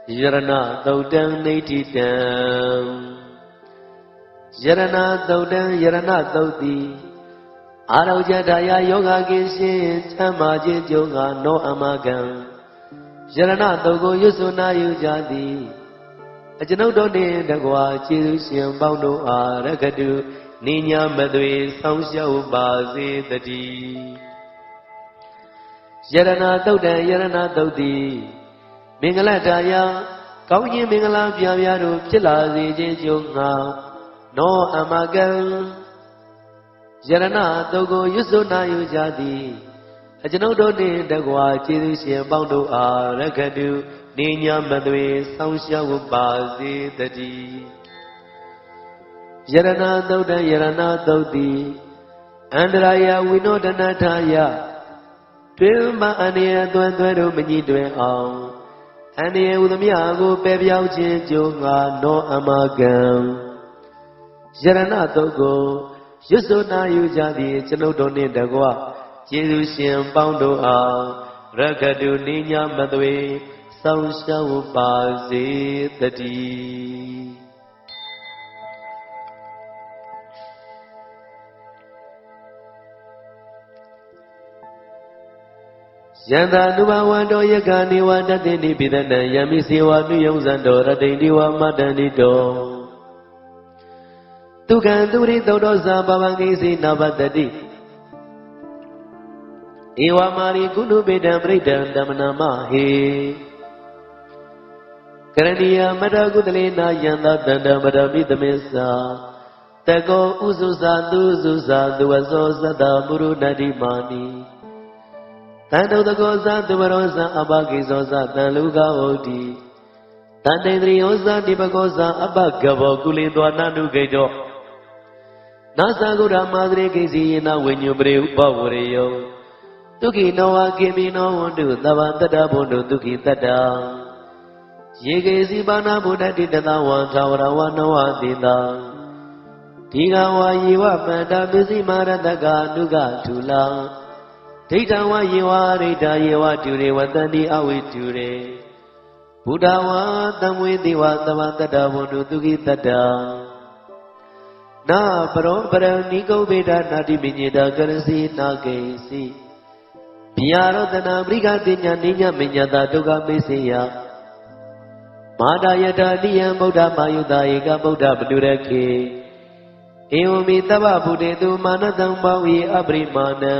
[SPEAKER 2] Yarana Daudan Natitam. Yarana Daudan Yarana Daudi. Araujadaya Yoga Gishin Tamaji Yoga no Amagam. Yarana Dogo Yusuna Yujadi. Ajanodone Dagwa Chirushin Bauno Arakadu. Ninya Madwe Sausha Ubazi Dadi. Yarana Daudan Yarana Daudi. Mingalataya, Kauyi Mingala Piaviaru, Chilazi Jinjunga, no Amagal, Yarana Togo Yusuna Yujadi, Ajanodone Dagwa Chirishi Baundo Arakadu, Ninya Madwe, Sausha Ubazi Dadi. Yarana Dauda Yarana Daudi, Andraya Winodanataya, Twilma Ania Dwendweru Minidwe Ang. Ane udamiago pebyauche jonga no amagam. Yarana togo yusona yujadi chanodone dagwa. Jesushin baundo a rakadu ninya madwe sausha upazi tati. Yanda nuba wando yagani wanda deni bidana yamisi wa nuyongzando radeni wa madani do. Tukan turi todo sababangisi nabadadi. Iwa mari kunu bedam redam damnama he. Karaniya madagudalena yanda danda madamitamesa. Tago uzuza duzuza duwazo sada muru nadimani. Tando the goza duvarosa abagizosa taluga odi. Tandendriosa dibagosa abagavo kulidwana nugedo. Nasagura madre kizina when you brew powerio. Tuki noa kimi no undu tavandada bundu tuki tada. Yegezi bana buddha didana wan tawara wanoa dida. Tiga wa yiwa panda bizi maradaga nuga tula. ဒိဋ္ဌဝယေဝရိဋ္ဌယေဝတုရေဝတန္တိအဝိတုရေဘုဒ္ဓဝါသံဝေတိဝသဗ္ဗတတ္တဝန္တုသူခိတတ္တနာပရောပရဏိကုဗ္ဗေဒနာတိပိညေတကရစီနာကေစီဗျာရောတနာပရိကတိညာနိညာမညတာဒုက္ခမေစေယမာဒယတတိယံဗုဒ္ဓမာယုတာဧကဗုဒ္ဓပတုရခေဧဝမိတဗ္ဗဗုတေတုမာနတံဘောဝေအပရိမာဏံ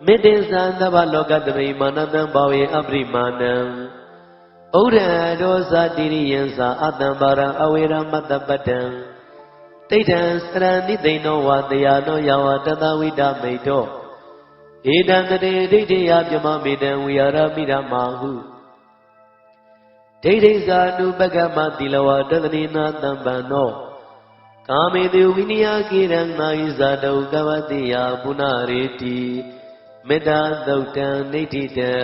[SPEAKER 2] မေတ္တေသံသဗ္ဗလောကတမိမာနတံဘောဝေအပရိမာဏံဩရဒောသတိရိယံသာအတံပါရံအဝေရမတ္တပတ္တံတိဋ္ဌံစရဏိသိဏောဝတယာနောယဝတတဝိဒမိတောဧတံတတေဒိဋ္ဌိယပြမမေတံဝိဟာရမိရမဟုဒိဋ္ဌိသာနုပကမတိလဝတတနိနာတံပံနောကာမေတုဝိနိယကိရံနာယိဇာတုကဝတိယပုဏ္ဏရေတိမေတ္တာသုတ်တံနိဋ္ဌိတံ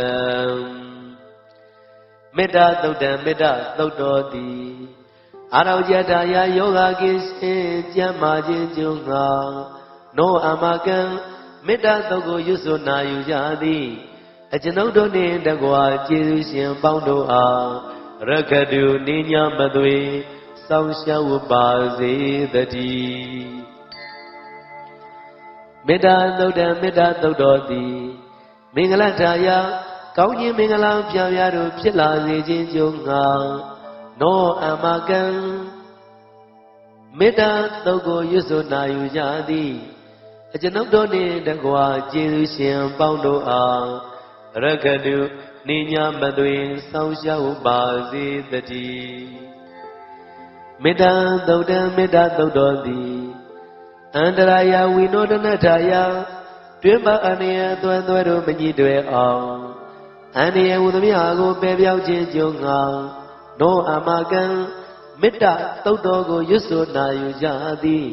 [SPEAKER 2] မေတ္တာသုတ်တံမေတ္တာသုတ်တော်သည်အာရောယတာယယောဂကိစေကျမ်းမာခြင်းကျုံငါနောအမကံမေတ္တာသုတ်ကိုရွတ်ဆိုနာယူကြသည်အကျွန်ုပ်တို့နှင့်တကွာကျေးဇူးရှင်ပေါင်းတို့အားရက္ခတုနိညာမသွေစောင့်ရှောက်ပါစေတည်းမေတ္တာသုတ်တံမေတ္တာသုတ်တော်သည်မင်္ဂလထာယကောင်းခြင်းမင်္ဂလာပြပြတို့ဖြစ်လာစေခြင်းကြုံငါနောအမကံမေတ္တာသုတ်ကိုရွတ်ဆိုနာယူကြသည်အကျွန်ုပ်တို့နှင့်တကွာကျေးဇူးရှင်ပေါင်းတို့အားရက္ခတုနိညာမသွေစောင့်ရှောက်ပါစေတည်းမေတ္တာသုတ်တံမေတ္တာသုတ်တော်သည်အန္တရာယဝိနောဒနထာယတွင်ပါအနေအသွဲသွဲတို့မညှိတွယ်အောင်အန္တရာယ်ဟူသမျှကိုပယ်ပြောက်ခြင်းကြုံငါနောအမကံမေတ္တာသုတ်တော်ကိုရွတ်ဆိုနာယူကြသည်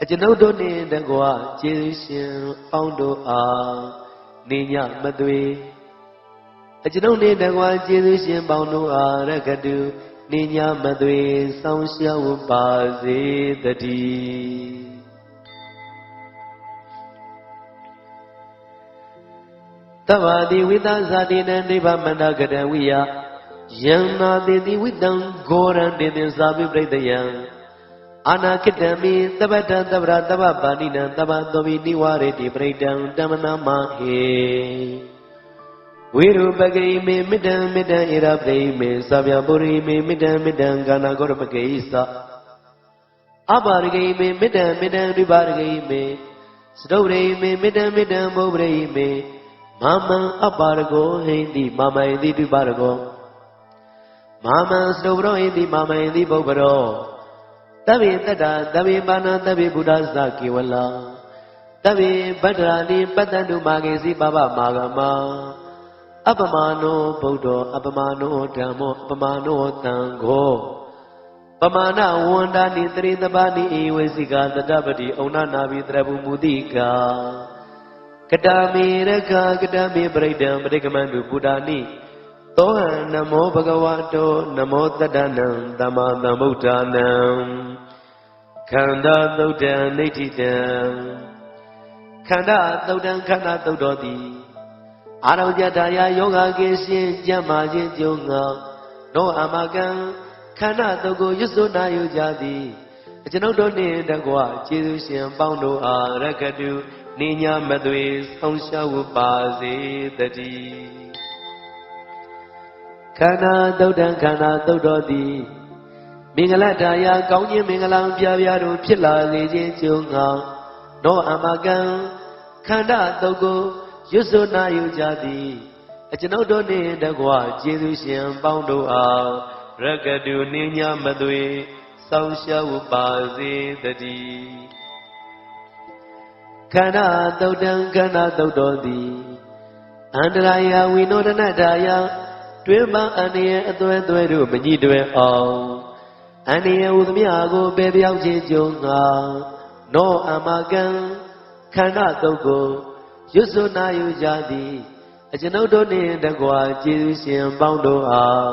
[SPEAKER 2] အကျွန်ုပ်တို့နှင့်တကွာကျေးဇူးရှင်ပေါင်းတို့အားနိညာမသွေအကျွန်ုပ်နှင့်တကွာကျေးဇူးရှင်ပေါင်းတို့အားရက္ခတုနိညာမသွေစောင့်ရှောက်ပါစေတည်းသဗ္ဗတိဝိသဇာတိနံနိဗ္ဗာမန္တကတဝိယယံနာတိတိဝိတံဂောရံတေသင်္သာပိပရိတယံအာနာခိတံမိသဗ္ဗတံသဗ္ဗရာသဗ္ဗပါဏိနံသဗ္ဗသောမိနိဝရေတိပရိတံတမနာမဟေဝိရုပဂိမေမေတ္တံမေတ္တံဣရပရိမေသဗ္ဗပုရိမေမေတ္တံမေတ္တံကာနာဂောရပဂိသအပါရဂိမေမေတ္တံမေတ္တံဒိပါရဂိမေစတုရိမေမေတ္တံမေတ္တံဘုဗ္ဗရိမေမာမံအပါရဂောဟိန္တိမာမယတိဒိပါရဂောမာမံစတုပရောဟိတိမာမယတိဘုဗ္ဗရောတဗ္ဗေတတ္တတဗ္ဗေပါဏတဗ္ဗေဘုဒ္ဓသကေဝလာတဗ္ဗေဗတ္တရာနိပတ္တန္တုမာဂေစီပပမာဂမအပမနောဗုဒ္ဓောအပမနောဓမ္မောအပမနောသံဃောပမာဏဝန္တာနိတရိတပါဏိဧဝေစီကသတ္တပတိဩနနာဘိတရပုမူတိကာကတမေရခကတမေပရိဒံပရိကမန္တုဘုဒ္ဓနိသောဟံနမောဘဂဝတောနမောတတ္တနံသမ္မာသမ္ဗုဒ္ဓနံခန္ဓာသုတ်တံနိဋ္ဌိတံခန္ဓာသုတ်တံခန္ဓာသုတ်တော်သည်အာရောယတာယယောဂကိရှင်ကျမ်းမာခြင်းကြုံငါနောအမကံခန္ဓာသုတ်ကိုရွတ်ဆိုနာယူကြသည်အကျွန်ုပ်တို့နှင့်တကွကျေးဇူးရှင်ပေါင်းတို့အားရက္ခတုနိညာမသွေဆောင်ရှောက်ပါစေတည်းခန္ဓာသုတ်တံခန္ဓာသုတ်တော်သည်မင်္ဂလထာယကောင်းခြင်းမင်္ဂလာပြပြတို့ဖြစ်လာစေခြင်းကြုံငါနောအမကံခန္ဓာသုတ်ကိုရွတ်ဆိုနာယူကြသည်အကျွန်ုပ်တို့နှင့်တကွကျေးဇူးရှင်ပေါင်းတို့အားရက္ခတုနိညာမသွေဆောင်ရှောက်ပါစေတည်းခန္ဓာသုတ်တံခန္ဓာသုတ်တော်သည်အန္တရာယဝိနောဒနထာယတွင်ပါအန္တရာယ်အသွဲသွဲတို့မညှိတွယ်အောင်အန္တရာယ်ဟူသမျှကိုပယ်ပြောင်းခြင်းကြုံငါနောအမကံခန္ဓာသုတ်ကိုရွတ်ဆိုနာယူကြသည်အကျွန်ုပ်တို့နှင့်တကွာကျေးဇူးရှင်ပေါင်းတို့အား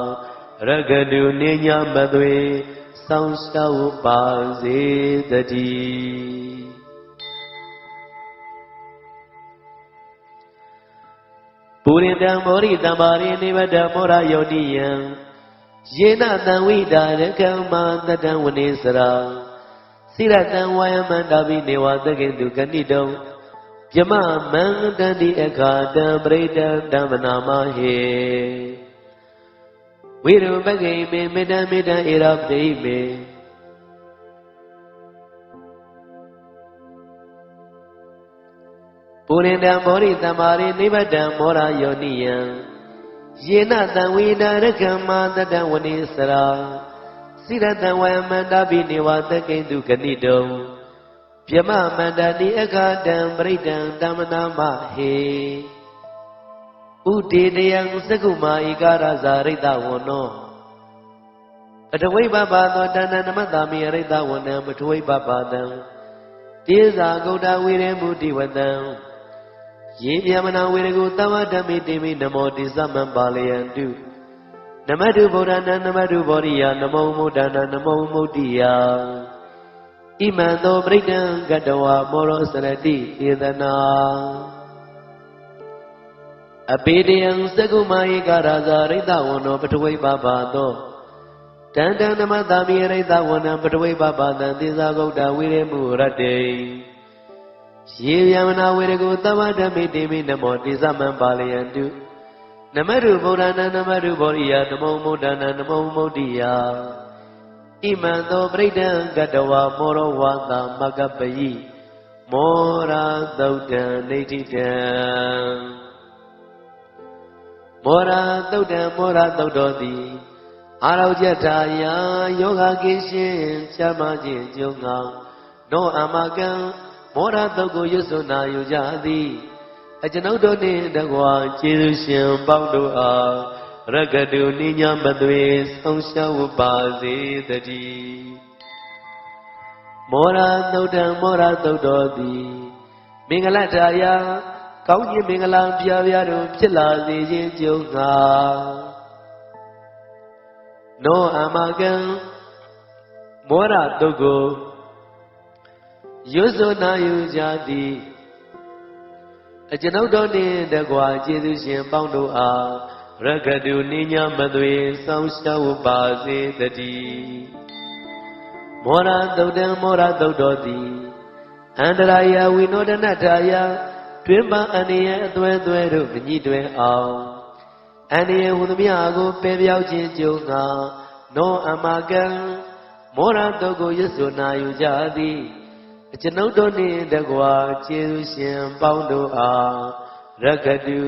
[SPEAKER 2] ရက္ခတုနိညာမသွေစောင့်ရှောက်ပါစေတည်း ပုရိတံမောရိတံပါရိနိဗ္ဗတမောရယောနိယံယေနတံဝိတာရကမ္မတတံဝနေစရာစိရတံဝါယမန္တာပိနေဝသကေတုကဏိတောပြမမံတန္တိအခါတံပရိတံဓမ္မနာမဟေဝိရုပဂိမေမေတ္တမေတ္တဧရပတိမေပုရိတံမောရိတံမာရိနိဗ္ဗတံမောရယောနိယံယေနတံဝိတာရကမ္မတတံဝနေစရာစိရတံဝါယမန္တာပိနေဝသကေတုကဏိတောပြမမန္တတိအခါတံပရိတံဓမ္မနာမဟေဥဒေတယံသကုမာဧကာရဇာရိတဝနောပထဝိပပါသောတဏ္ဍနမတာမိရိတဝနံပထဝိပပါတံတေဇာဂௌတဝိရေမုတိဝတံယေမြမနာဝေရကုသဝဓမ္မိတိမိနမောတိသမံပါလယံတုနမတုဗုဒ္ဓနာနမတုဗောရိယနမောမုဒ္ဒနာနမောမုဒ္တိယဣမံသောပရိဒံကတဝါမောရောစရတိသေသနာအပေတယံသကုမာဧကရာဇာရိတဝနောပထဝိပပါသောတန္တနမတာမိရိတဝနံပထဝိပပါတံသေဇာဂௌတဝိရေမုရတ္တေယေယမနာဝေရကုသဗ္ဗဓမ္မိတိမိနမောတိသမံပါလယံတုနမတုဗုဒ္ဓနာနမတုဗောရိယနမောမုဒ္ဒနာနမောမုဒ္တိယဣမံသောပရိဒံကတဝါမောရောဝါသမကပယိမောရာသုတ်တံနေတိတံမောရာသုတ်တံမောရာသုတ်တော်သည်အာရောကြထာယယောဂကိရှင်ချမ်းသာခြင်းကျုံငောင်းနောအမကံမောရာသုတ်ကိုရွတ်စွနာယူကြသည်အကျွန်ုပ်တို့နှင့်တကွာကျေးဇူးရှင်ပေါင်းတို့အားရကတုနိညာမသွေဆုံးရှုံးပါစေတည်းမောရာသုတ်တံမောရာသုတ်တော်သည်မင်္ဂလထာယကောင်းခြင်းမင်္ဂလာပြားပြားတို့ဖြစ်လာစေခြင်းကြုံငါနောအမကံမောရာသုတ်ကိုရွတ်စွနာယူကြသည်အကျွန်ုပ်တို့နှင့်တကွာကျေးဇူးရှင်ပေါင်းတို့အားရကတုနိညာမသွေဆောင်ရှောက်ပါစေတည်းမောရသုတ်တံမောရသုတ်တော်သည်အန္တရာယဝိနောဒနထာယတွင်ပန်းအန္တရာယ်အသွဲသွဲတို့မညှိတွဲအောင်အန္တရာယ်ဟူသမျှကိုပယ်ပြောက်ခြင်းကြုံငါနောအမကံမောရသုတ်ကိုရွတ်စွနာယူကြသည်အကျွန်ုပ်တို့နှင့်တကွာကျေးဇူးရှင်ပေါင်းတို့အားရကတု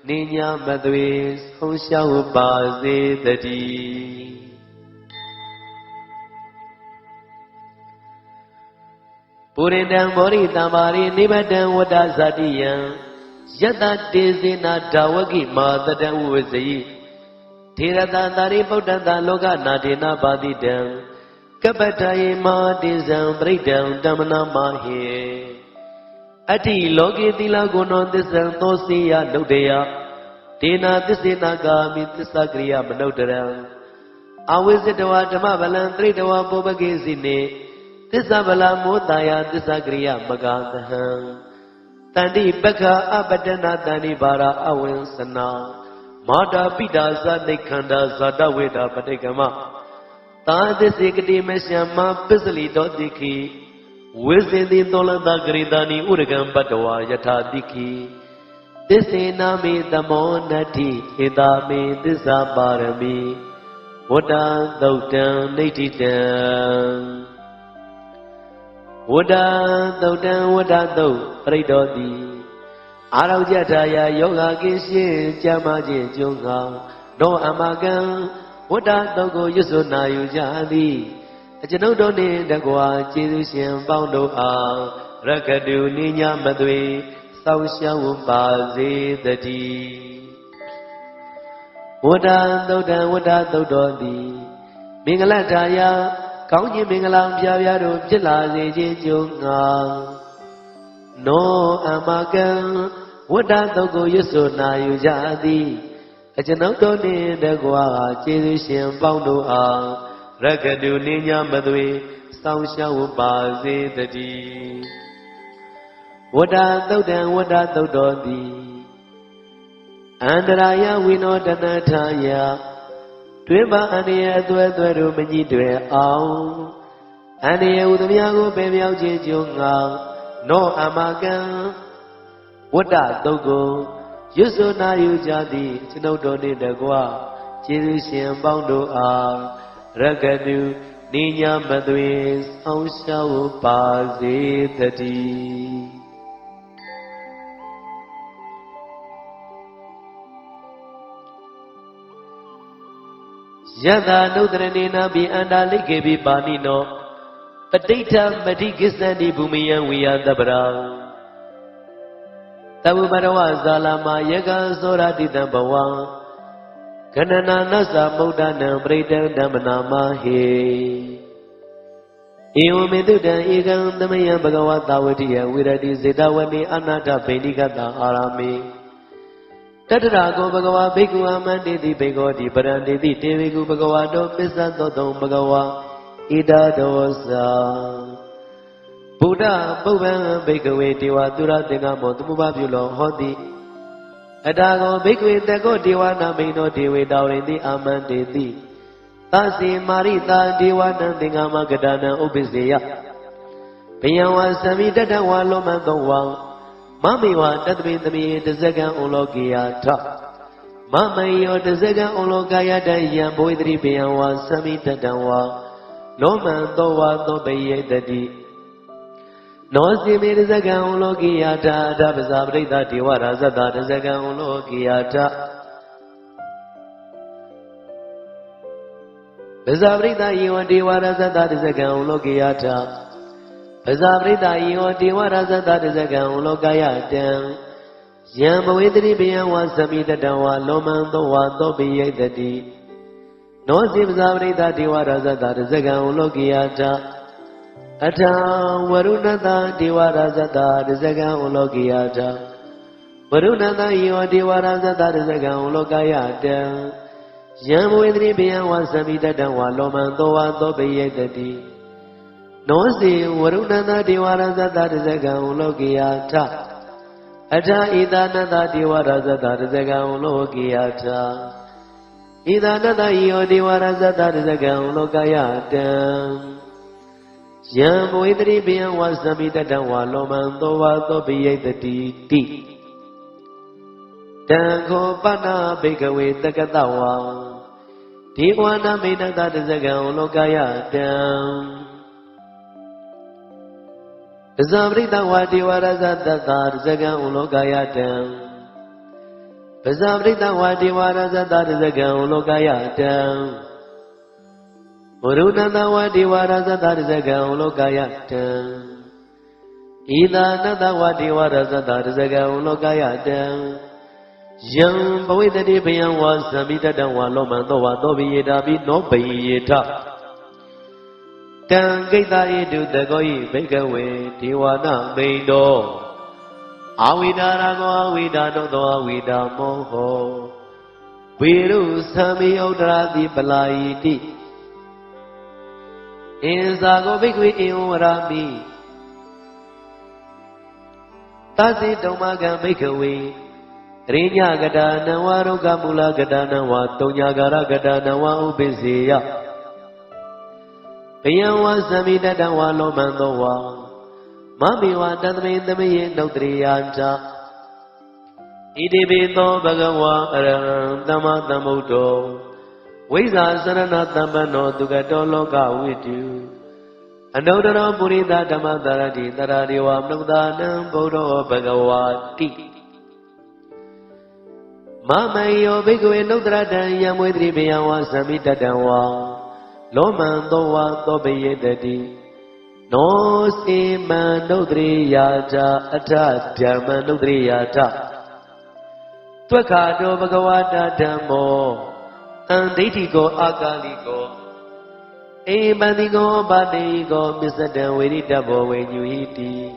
[SPEAKER 2] နိညာမသွေဆုံးရှုံးပါစေတည်းပုရိတံမောရိတံပါရိနိဗ္ဗတံဝတ္တဇာတိယံယတတေစေနာဒါဝကိမာတတံဝဇိထေရတသာရိပုတ္တတလောကနာတေနပါတိတံကပ္ပတယေမာတိဇံပရိဒံဓမ္မနာမဟေအတ္တိလောကေတိလဂုဏောသစ္ဆံသောစေယနုဒယဒေနာသစ္စေနာဂာမိသစ္စာကရိယမနုဒရံအဝိဇ္ဇတဝဓမ္မဗလံသရိတဝပုပ္ပကေစီနေသစ္စာဗလမောတာယသစ္စာကရိယမဂသဟံတန္တိပက္ခအပတနာတန္တိဘာရအဝိသနာမာတာပိတာဇာတိခန္ဓာဇာတဝေတာပဋိကမသာသစ္စေကတိမရှမပစ္စလိတောတိခိဝိဇ္ဇေတိသောလတဂရိတာနိဥရကံပတ္တဝါယထာတိခိသစ္စေနာမေသမောနတ္ထိဧတာမေသစ္စာပါရမီဝတ္တသုတ်တံနေတိတံဝတ္တသုတ်တံဝတ္တသုတ်ပရိတောတိအာရောကြထာယယောဂကိရှင်ကြမ်းမာခြင်းကျုံငါနောအမကံဝတ္တသုတ်ကိုရွတ်စွနာယူကြသည်အကျွန်ုပ်တို့နှင့်တကွာကျေးဇူးရှင်ပေါင်းတို့အားရကတုနိညာမသွေဆောင်ရှောက်ပါစေတည်းဝတ္တသုတ်တံဝတ္တသုတ်တော်သည်မင်္ဂလထာယကောင်းခြင်းမင်္ဂလာပြားပြားတို့ဖြစ်လာစေခြင်းကြုံငါနောအမကံဝတ္တသုတ်ကိုရွတ်စွနာယူကြသည်အကျွန်ုပ်တို့နှင့်တကွာကျေးဇူးရှင်ပေါင်းတို့အားရကတုနိညာမသွေဆောင်ရှောက်ပါစေတည်းဝတ္တသုတ်တံဝတ္တသုတ်တော်သည် Andaraya wino danataya Dwima aniya dwe ru manyi dwe ao Aniya udamyago pemiao jejunga No amagan Wada togo Yusu na yu jadi Chinodo ni dagwa Chiru shen baundo a Ragadu Ninya madwe Saushawu pazi tati Yada nudranena bi andalike bi panino Padita madikisani bumiyan wiyadabra Tabu marawa zalama yaga soratita bawa Kanana nasa maudana breda damana he Ewa meduda ikan tamaya bhagavata wadiya wiradi zedawani anata pendikata arame Tatrago bhagava bhikkhu amanditi bhagavati paranditi teviku bhagavato pisato bhagava ida dosa Buddha bhuvan bhikkhave deva duratenga motumubha pyulo hoti Adago bhikkhave tako deva namino dewe daurindi amanditi Tasi marita deva nantinga magadana upiseya Piyawa samidata walomantawa Mamiwa tatmintami tazagan ulogiyata Mamayo tazagan ulogayata yamboidri piyawa samitatawa Loman towa tobaye tati Nosimi tazagan ulogiyata Dabasabrita diwara zata tazagan ulogiyata Basabrita yiwa diwara zata tazagan ulogiyata Basabrita yiwa diwara zata tazagan ulogayata Yamboidri piyawa samitatawa Loman towa tobaye tati Nosi basabrita diwara zata tazagan ulogiyata Ata warunata diwara zata tazagan ulogiyata Warunata yiwa diwara zata tazagan ulogayata Yamboidri piyawa samitatawa Loman towa tobaye tati Nosi warunata diwara zata tazagan ulogiyata Ata idanata diwara zata tazagan ulogiyata Idanata yiwa diwara zata tazagan ulogayata Yamboidri piyawa samitatawa Loman towa tobaye tati ti Tanko pana bhikkhave takatawa Diwana menata tazagan ulogayata Basabrita wa diwara zata tazagan ulogayata Basabrita wa diwara zata tazagan ulogayata Murunata wa diwara zata tazagan ulogayata Idanata wa diwara zata tazagan ulogayata Yang bawidati piyawa samitatawa Loman towa tobayeta bi no bayeta Tangaita idu tagoyi bhikkhave diwana meindo Avidarago avidanoto avidamoho Viru sami udrati palayiti Insago bhikkhave iwarami Tasi domaga bhikkhave Rinya gadana wa rogamula gadana wa tonyagara gadana wa upiseya Piyawa samitata wa lomantowa Mamiwa tatmintamiye nautriyanta Idibito bhagava arahantama tamuto Visa sarana tambano tugato loka vitu Anodara purita dhammatarati taradiwa mnukdanam bodho bhagavati Mamayo bhikkhave nudratan yamboidri piyawa samitatawa Loman towa tobaye tati No sima nudriyata Ata dhamma nudriyata Tvakato bhagavata dhammo Anditiko akaliko Ebandiko badiko Misatan veritabo venyuhiti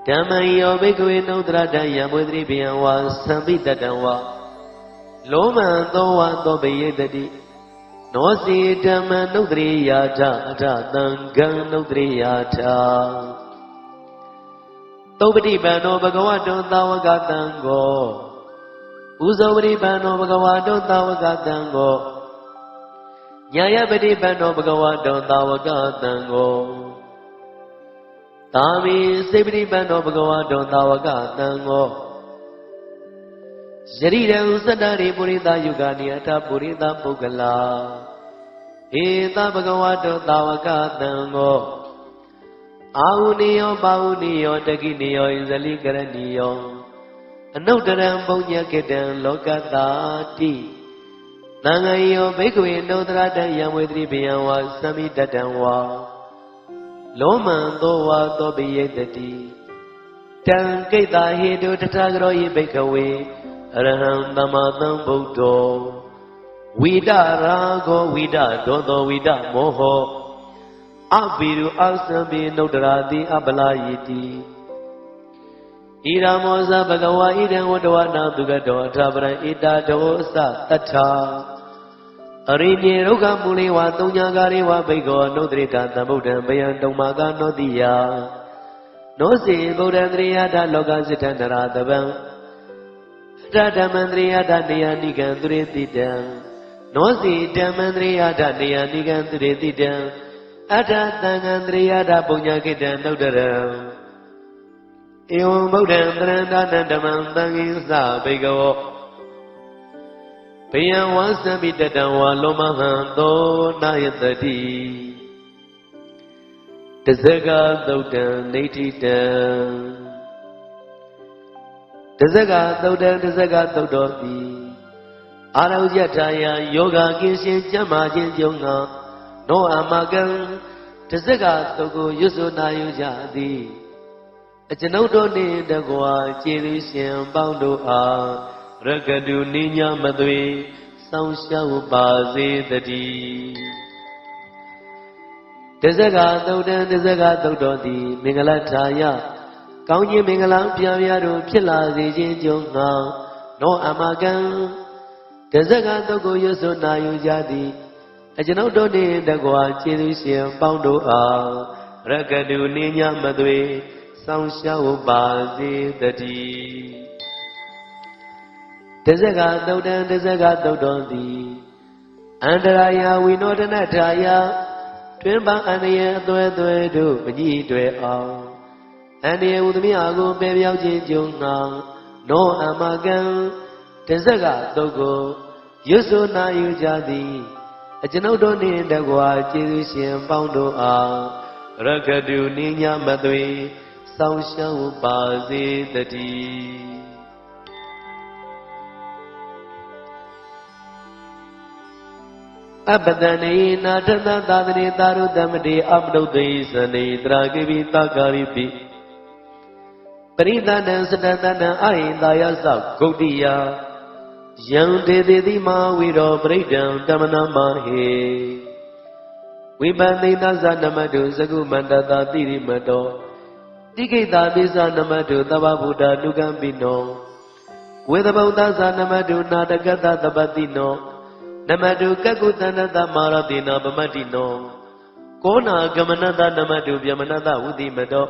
[SPEAKER 2] Dhammayo bhikkhave nudratan yamboidri piyawa samitatawa Loman towa tobaye tati Nosi dhamma nudriyata Ata tangam nudriyata Topati pano bhagavato tawakatango ဥဇောပရိပန္နောဘဂဝါတောသာဝကတံကိုညာယပရိပန္နောဘဂဝါတောသာဝကတံကိုသာမိစေပရိပန္နောဘဂဝါတောသာဝကတံကိုယရိရံသတ္တရိပုရိသယုဂာနိအထပုရိသပုဂ္ဂလာဧသဘဂဝါတောသာဝကတံကိုအာဟုနိယောပါဟုနိယောတကိနိယောဣဇလိကရဏီယောအနုတ္တရံပုညကေတံလောကတာတိသံဃာယောဘိက္ခဝေနုတ္တရတံယံဝေတိပိယံဝါသမိတတံဝါလောမံသောဝါသောပိယတတိတံကိတ္တာဟေတုတထဂရောယိဘိက္ခဝေအရဟံသမ္မာသမ္ဗုဒ္ဓောဝိဒရာဂောဝိဒဒောသောဝိဒမောဟောအဘိရုအသံပိနုတ္တရာတိအပလာယိတိဣရမောဇဘဂဝါဣဒံဝတ္တဝနာသူကတောအထပရံဣတာတောအသတ္ထာအရိညေရုက္ခမူလေဝသုံးညာကာရေဝဘိက္ခောနုဒ္ဒရိတာသမ္ဗုဒ္ဓံဘယံတုံမာကနောတိယနောစေဗုဒ္ဓံတရိယတာလောကစိတ္တနရာတပံအတဓမ္မံတရိယတာနေယနိကံသူရေတိတံနောစေဓမ္မံတရိယတာနေယနိကံသူရေတိတံအတသံဃံတရိယတာပုညကိတံနုဒ္ဒရံဧဝံဗုဒ္ဓံတရဏတဓမ္မံသံဃိသဘိက္ခဝေဘယံဝါသမိတတံဝါလောမဟံသောနာယတတိတဇဂသုတ်တံနေတိတံတဇဂသုတ်တံတဇဂသုတ်တော်သည်အာရုယထာယယောဂကင်းရှင်ကျမ်းမာခြင်းကြောင့်နောအမကံတဇဂသုတ်ကိုရွတ်ဆိုနာယူကြသည်အကျွန်ုပ်တို့နှင့်တကွာကျေးဇူးရှင်ပေါင်းတို့အားရကတုနိညာမသွေစောင့်ရှောက်ပါစေတည်းတဇဂသုတ်တံတဇဂသုတ်တော်သည်မင်္ဂလထာယကောင်းခြင်းမင်္ဂလာပြားပြားတို့ဖြစ်လာစေခြင်းကြောင့်ငါနောအမကံတဇဂသုတ်ကိုရွတ်ဆိုနာယူကြသည်အကျွန်ုပ်တို့နှင့်တကွာကျေးဇူးရှင်ပေါင်းတို့အားရကတုနိညာမသွေစောင့်ရှောက်ပါစေတည်းတဇဂသုတ်တံတဇဂသုတ်တော်သည်အန္တရာယဝိနောဒနထာယတွင်ပန်းအန္တရာယ်အသွဲသွဲတို့မကြည့်တွေ့အောင်အန္တရာယ်ဟူသည်အကိုပယ်ပြောက်ခြင်းကြုံငါနောအမကံတဇဂသုတ်ကိုရွတ်ဆိုနာယူကြသည်အကျွန်ုပ်တို့နှင့်တကွာကျေးဇူးရှင်ပေါင်းတို့အားရကတုနိညာမသွေစောင့်ရှောက်ပါစေတည်းအပတန္တိနာထသသာသနေသာရုတမတေအပတုတ်တိသနေတရာကိပိသကာရိပိပရိသနံစတတနံအာဟိတာယသဂုတ်တိယယံတေတိတိမဝိရောပရိဒံတမနမဟေဝိပန္တိသဇနမတုသကုမန္တတာတိရိမတောတိကိတာပိသနမတုသဗ္ဗဗုဒ္ဓနုကံပိနောဝေသဗုဒ္ဓသနမတုနာတကတသပတိနောနမတုကကုသန္တတမာရတိနာပမတ္တိနောကောနာကမနတနမတုဗျမနတဝုတိမတော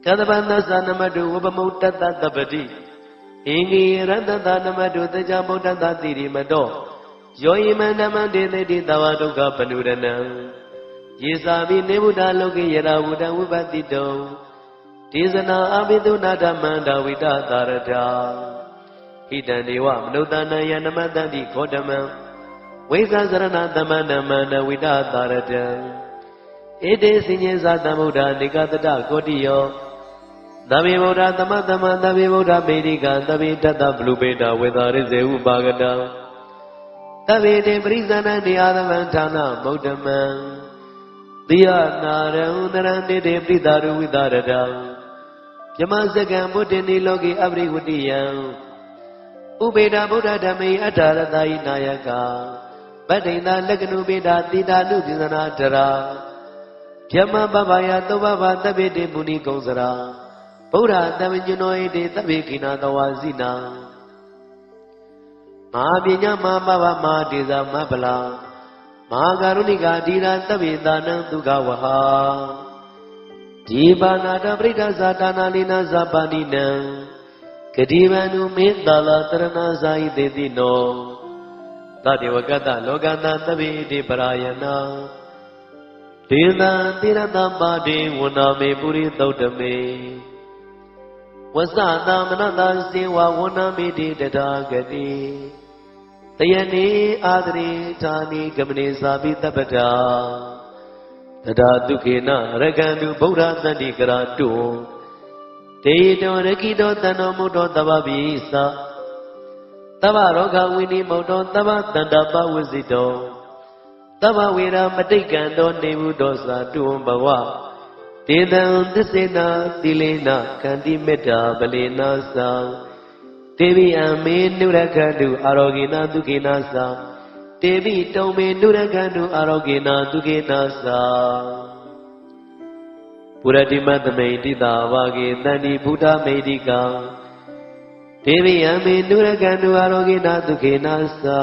[SPEAKER 2] ကသဗ္ဗန္တသနမတုဝပမုတ္တတသပတိအင်္ဂိရတတနမတုတကြမုတ္တတတိရိမတောယောယိမန္တမန္တေတိတဝဒုက္ခပနုရဏံယေသာမိနေဗုဒ္ဓလောကေယရာဝုဒံဝိပတိတုံဒေသနာအဘိဓုနာဓမ္မန္တဝိတသာရတာဟိတံဒေဝမနုဿာနယနမတန္တိခောဓမံဝိသဇရဏသမန္တမန္တဝိတသာရတံဧတေစိညေသသမ္ဗုဒ္ဓနေကတတကောတိယောသဗ္ဗေဗုဒ္ဓသမတမသဗ္ဗေဗုဒ္ဓမေရိကသဗ္ဗေတတဗလူပေတာဝေသာရိစေဥပါကတံသဗ္ဗေတေပရိဇာနနေအာသမံဌာနမௌဒ္ဓမံတိယနာရံတရံတေတေပိတာရဝိတာရတံပြမစကံဘုဒ္ဓနိလောကေအပရိဝတိယံဥပေဒဗုဒ္ဓဓမ္မေအထာရတာယနာယကဗတ္တိန္တလက္ခဏုပေတာတိတာနုပိသနာတရာပြမပပယသုဘဘသဗ္ဗေတေမုနိကုံစရာဗုဒ္ဓတမညုနောဣတေသဗ္ဗေခိနာတဝါဇိနာမဟာပညာမဟာပပမဟာဒေဇမဟာပလာမဟာကရုဏိကာဓိရာသဗ္ဗေသာနံဒုက္ခဝဟာဒီပါဏာတပရိဒ္ဓဇာတာနာလိနာဇာပါဏိနံ ကတိမနုမေတ္တာလာတရဏဇာယိတေတိနောသတေဝကတ္တလောကတသဗ္ဗေတိပရာယနာဒေသံတိရတပါတိဝနာမေပုရိသုတ်တမေဝသသမနတစေဝဝနာမေတိတထာဂတိတယနေအာဒရိဌာနိကမနေသာပိတပ္ပတာတထာဒုခေနရကံတုဗုဒ္ဓသန္တိကရာတုတေတောရကိတောတဏ္ဏမုတောတဗ္ဗပိသတဗ္ဗရောဂဝိနိမုတောတဗ္ဗတန္တပဝိစိတောတဗ္ဗဝေရမတိကံတောနေဟုတောသာတုံဘဝတေတံသစ္စေနာသီလေနကန္တိမေတ္တာပလေနာသံတေဝိအမေနုရခတုအာရောဂေနဒုက္ခေနာသံတေဝိတုံမေနုရခတုအာရောဂေနဒုက္ခေနာသံပုရတိမသမိန်တိတာဝါကေတန္တိဘုဒ္ဓမေတိကံတေဝိအမေနုရခတုအာရောဂေနဒုက္ခေနာသံ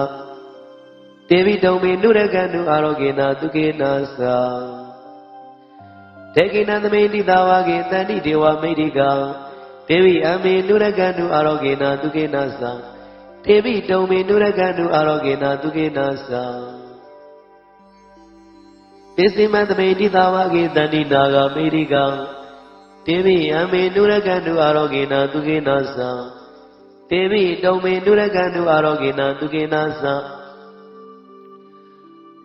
[SPEAKER 2] တေဝိတုံမေနုရခတုအာရောဂေနဒုက္ခေနာသံတေကိနသမိန်တိတာဝါကေတန္တိဒေဝမေတိကံတေဝိအမေနုရကန္တုအာရောဂေနဒုက္ခေနာသံတေဝိတုံမေနုရကန္တုအာရောဂေနဒုက္ခေနာသံပိစိမသမိန်တိတာဝကေတန္တိနာဂမေရိကံတေဝိအမေနုရကန္တုအာရောဂေနဒုက္ခေနာသံတေဝိတုံမေနုရကန္တုအာရောဂေနဒုက္ခေနာသံ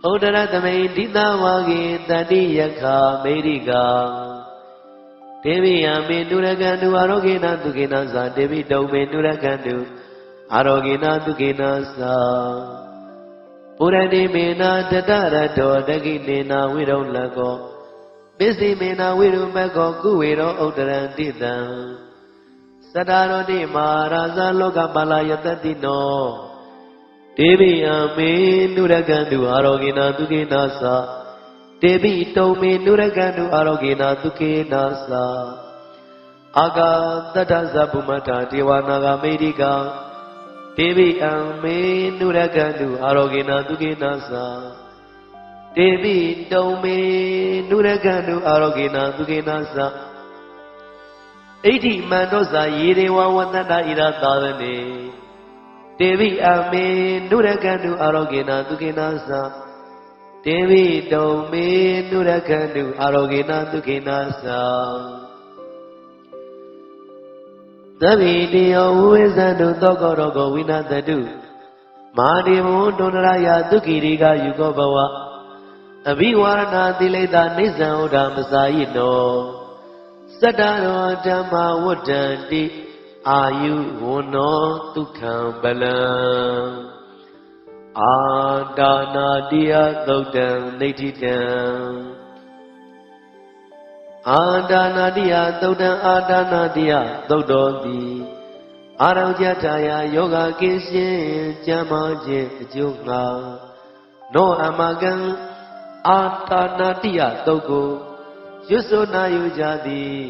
[SPEAKER 2] ဩဒရသမိန်တိတာဝကေတန္တိယခာမေရိကံတေဝိယမေနုရကန္တုအာရောဂေနဒုက္ခေနာသံတေဝိတုံမေနုရကန္တုအာရောဂေနဒုက္ခေနာသံပုရတိမေနာတတရတောတကိနေနာဝိရုံလကောပစ္စည်းမေနာဝိရုမကောကုဝေရောဥဒရံတိတံသတ္တရောတိမာရာဇလောကပါလာယတတိနောတေဝိယမေနုရကန္တုအာရောဂေနဒုက္ခေနာသံတေဝိတုံမေနုရကန္တုအာရောဂေနဒုက္ခေနာသံအာဂတတ္ထဇဗုမထဒေဝနာဂမေရိကံတေဝိအမေနုရကန္တုအာရောဂေနဒုက္ခေနာသံတေဝိတုံမေနုရကန္တုအာရောဂေနဒုက္ခေနာသံဣတိမန္တောဇာယေဒေဝဝတ္တဣရသာဝနေတေဝိအမေနုရကန္တုအာရောဂေနဒုက္ခေနာသံတေဝိတုံမေနုရကန္တုအာရောဂေနဒုက္ခေနာသံသဗ္ဗေတိယောဝိဇန္တုသောကောရောဂဝိနသတုမာတိမုဒုန္ဒရာယဒုက္ခိရိကယုကောဘဝအဘိဝါရဏသီလိတာနိစ္စံဥဒ္ဓမစာယိနောစတ္တရောဓမ္မဝတ္တန္တိအာယုဝနောဒုက္ခံပလံအာဒါနာတိယသုတ်တံနေတိတံအာဒါနာတိယသုတ်တံအာဒါနာတိယသုတ်တော်သည်အာရောကြထာယယောဂကိရှင်ကျမ်းမာခြင်းအကျိုးငါနောအမကံအာဒါနာတိယသုတ်ကိုရွတ်ဆိုနာယူကြသည်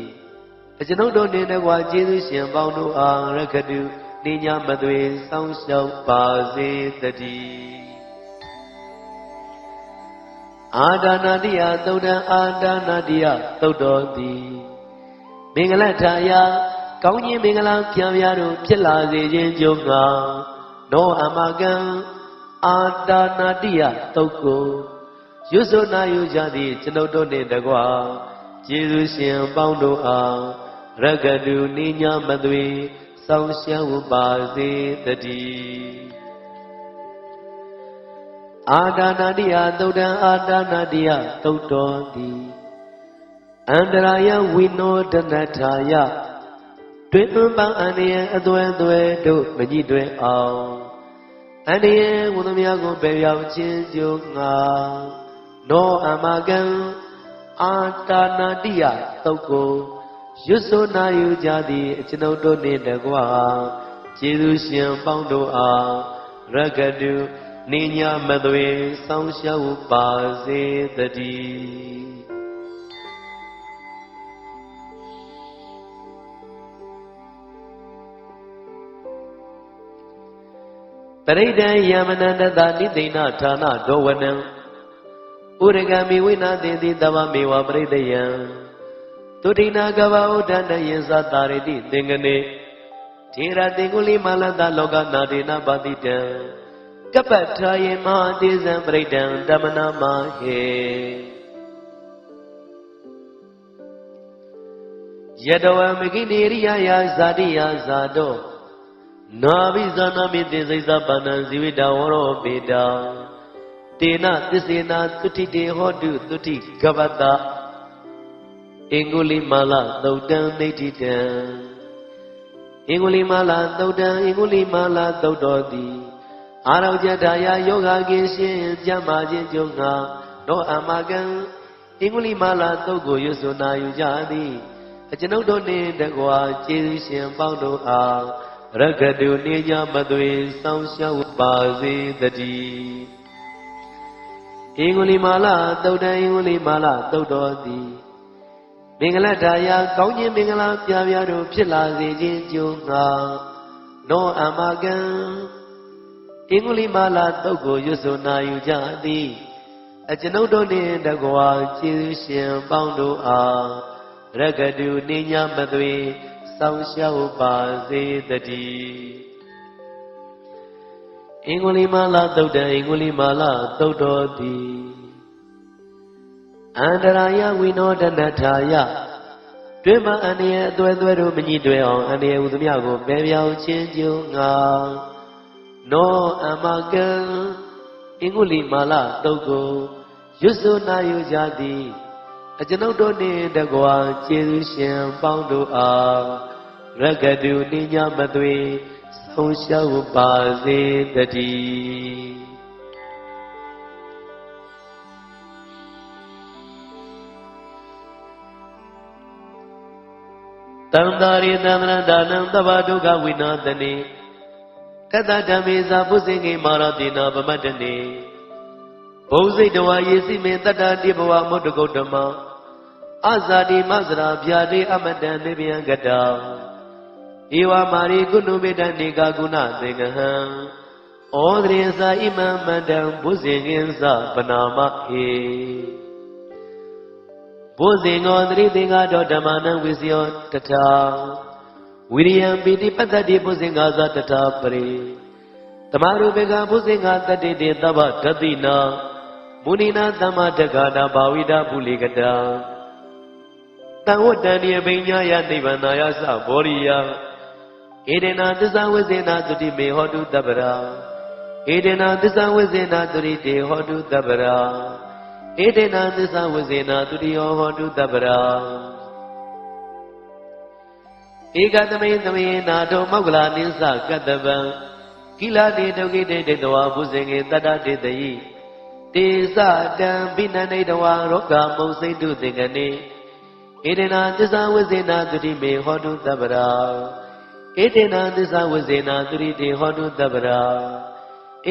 [SPEAKER 2] အကျွန်ုပ်တို့နှင့်တကွာကျေးဇူးရှင်ပေါင်းတို့အားရခတုနိညာမသွေစောင့်ရှောက်ပါစေတည်းအာဒါနာတိယသုတ်တံအာဒါနာတိယသုတ်တော်သည်မင်္ဂလထာယကောင်းခြင်းမင်္ဂလာပြားပြားတို့ဖြစ်လာစေခြင်းကြုံငါနောအမကံအာဒါနာတိယသုတ်ကိုရွတ်ဆိုနာယူကြသည်ကျွန်ုပ်တို့နှင့်တကွာကျေးဇူးရှင်ပေါင်းတို့အားရကတုနိညာမသွေစောင့်ရှောက်ပါစေတည်းအာဒါနာတိယသုတ်တံအာဒါနာတိယသုတ်တော်သည်အန္တရာယဝိနောဒနထာယတွင်ပန်းအန္တရာယ်အသွဲသွဲတို့မကြည့်တွင်အောင်အန္တရာယ်ဝိသမြကိုပယ်ရောက်ခြင်းကြုံငါနောအမကံအာဒါနာတိယသုတ်ကိုရွတ်ဆိုနာယူကြသည်အကျွန်ုပ်တို့နှင့်တကွာကျေးဇူးရှင်ပေါင်းတို့အားရကတုနိညာမသွေစောင့်ရှောက်ပါစေတည်းပရိဒံယမနန္တတနိသိဏဌာနဒောဝနံဥရကမိဝိနာတိတိတဗ္ဗမေဝပရိဒယံတုဋ္ဌိနာကဗ္ဗဥဒ္ဒန္တယေသတာရိတိသင်္ကနေ ထေရတေကုလိမာလတလောကနာဒေနပါတိတံကပ္ပထာယေမဟာတေဇံပရိဒံဓမ္မနာမဟေယတဝမကိနေရိယယာဇာတိယဇာတောနာဘိဇာနာမိတေစိသပန္နံဇိဝိတဝရောပေတာတေနသစ္စေနာသုတိတေဟောတုသုတိကပ္ပတအင်္ဂုလိမာလသုတ်တံနေတိတံအင်္ဂုလိမာလသုတ်တံအင်္ဂုလိမာလသုတ်တော်သည်အာရောကြတာယာယောဂကိရှင်ကြမ်းမာခြင်းကြုံငါသောအမကံအင်္ဂုလိမာလသုတ်ကိုရွစွနာယူကြသည်အကျွန်ုပ်တို့နှင့်တကွာကျေးဇူးရှင်ပေါင်းတို့အားရဂတုနေကြမသွေစောင့်ရှောက်ပါစေတည်းအင်္ဂုလိမာလသုတ်တံအင်္ဂုလိမာလသုတ်တော်သည်မင်္ဂလတာယာကောင်းခြင်းမင်္ဂလာပြပြတို့ဖြစ်လာစေခြင်းကြုံငါနောအမကံအင်္ဂုလိမာလသုတ်ကိုရွစွနာယူကြသည်အကျွန်ုပ်တို့နှင့်တကွာကျေးဇူးရှင်ပေါင်းတို့အားရဂတုနေညမသွေစောင့်ရှောက်ပါစေတည်းအင်္ဂုလိမာလသုတ်တံအင်္ဂုလိမာလသုတ်တော်သည်အန္တရာယဝိနောဒနထာယတွင်မှအန္တရာယ်အသွဲသွဲတို့မညှိတွဲအောင်အန္တရာယ်ဟူသမျှကိုပယ်ပြောင်းခြင်းကြုံငါနောအမကံအင်္ဂုလိမာလသုတ်ကိုရွစွနာယူကြသည်အကျွန်ုပ်တို့နှင့်တကွာကျေးဇူးရှင်ပေါင်းတို့အားရဂတုနိညာမသွေဆုံးရှုံးပါစေတည်းတံတာရိသံရဒါနံသဗ္ဗဒုက္ခဝိနာသနေကတ္တဓမ္မေသာပုစိငိမာရတိနာပမတ္တနေဘုံစိတ်တဝါယေစီမေတ္တတိဘဝမုတ္တကုတ္တမအဇာတိမဇရာဗျာတိအမတံနေဗျံကတံဧဝမာရိကုဏုမေတ္တနေကာကုဏသင်္ကဟံဩဒရေသာဣမံမန္တံဘုဇင်ငင်းသပနာမဟေဘုဇင်ငောသတိသင်္ဃတော်ဓမ္မနံဝိစယောတထာဝိရိယံပိတိပတ္တိဘုဇင်္ဂါသတထာပရိတမရုပေကဘုဇင်္ဂါတတိတေသဗ္ဗဓတိနာမုနိနာသမ္မာတက္ကနာဘာဝိဒပုလိကတံတံဝတ္တန်ဒီပညာယနိဗ္ဗာနာယသဘောရိယဧဒေနာသစ္စာဝိဇေနာတုတိမေဟောတုတပ္ပရာဧဒေနာသစ္စာဝိဇေနာတုရိတေဟောတုတပ္ပရာဧဒေနာသစ္စာဝိဇေနာတုတိယောဟောတုတပ္ပရာဧကသမေသမေနာတောမောက္ကလာနိသကတ္တဗံကိလတိဒုက္ခိတေတေတဝါဘုဇင်ငေတတ္တတေတယိတေသတံဘိနန္ဒိတဝါရောဂမုံစိတုသင်္ကနေဧဒေနာသစ္စာဝိဇေနာတုတိမေဟောတုတပ္ပရာဧဒေနာသစ္စာဝိဇေနာတုရိတေဟောတုတပ္ပရာ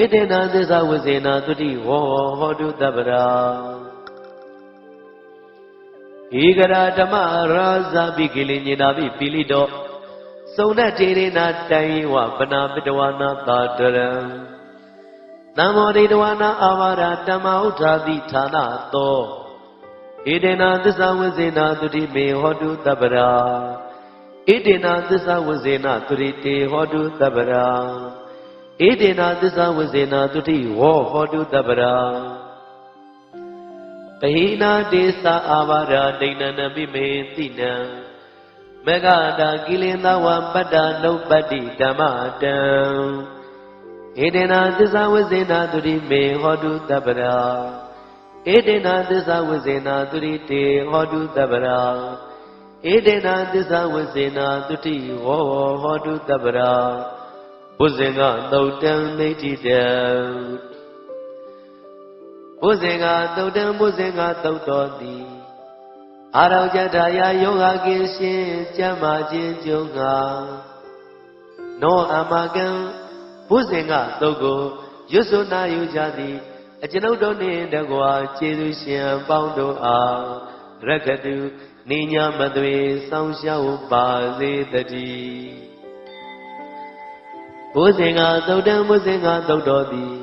[SPEAKER 2] ဧဒေနာသစ္စာဝိဇေနာတုတိဟောတုတပ္ပရာဧကရာဓမ္မရာဇာပိကိလိညေနာပိပိလိတောသုံနတေရေနာတိုင်ဝပနာပိတဝနာသာတရံနမောဒိတဝနာအာဝါဒဓမ္မဥဒ္ဓာတိဌာနသောဧဒေနာသစ္စာဝိဇေနာတုတိမေဟောတုတပ္ပရာဧဒေနာသစ္စာဝိဇေနာတုရိတေဟောတုတပ္ပရာဧဒေနာသစ္စာဝိဇေနာတုတိဟောတုတပ္ပရာပဟိနာတေသအာဝါဒဒိဏနပိမေတိနံမဂတာကိလေသာဝပတ္တနုပတ္တိဓမ္မတံဧဒေနာသစ္စာဝိဇေနာတုရိမေဟောတုတပ္ပရာဧဒေနာသစ္စာဝိဇေနာတုရိတေဟောတုတပ္ပရာဧဒေနာသစ္စာဝိဇေနာတုတိဟောတုတပ္ပရာဘုဇင်္ဂသုတ်တံနေတိတံဘုဇင်္ဂသုတ်တံဘုဇင်္ဂသုတ်တော်သည်အာရောကြတာယာယောဂကိရှင်ကျမ်းမာခြင်းကြုံငါနောအမကံဘုဇင်္ဂသုတ်ကိုရွစွနာယူကြသည်အကျွန်ုပ်တို့နှင့်တကွာကျေးဇူးရှင်ပေါင်းတို့အားရဂတုနိညာမသွေစောင့်ရှောက်ပါစေတည်းဘုဇင်္ဂသုတ်တံဘုဇင်္ဂသုတ်တော်သည်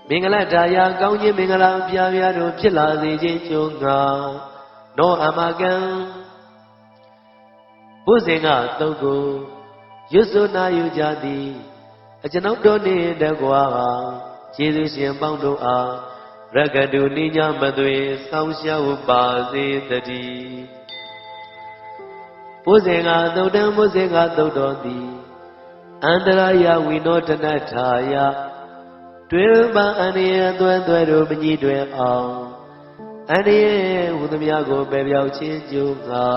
[SPEAKER 2] မင်္ဂလတာယာကောင်းခြင်းမင်္ဂလာပြပြတို့ဖြစ်လာစေခြင်းကြုံငါနောအမကံဘုဇင်္ဂသုတ်ကို ရွတ်ဆိုနာယူကြသည်အကျွန်ုပ်တို့နှင့်တကွာကျေးဇူးရှင်ပေါင်းတို့အားရကတုနိညာမသွေဆောင်ရှောက်ပါစေတည်းဘုဇင်ကသုတ်တံဘုဇင်ကသုတ်တော်သည်အန္တရာယဝိနောတနထာယတွင်ပအန္တရာယ်သွဲသွဲတို့မကြီးတွင်အောင်အန္တရာယ်ဟူသည်များကိုပယ်ပြောက်ခြင်းကြိုးငါ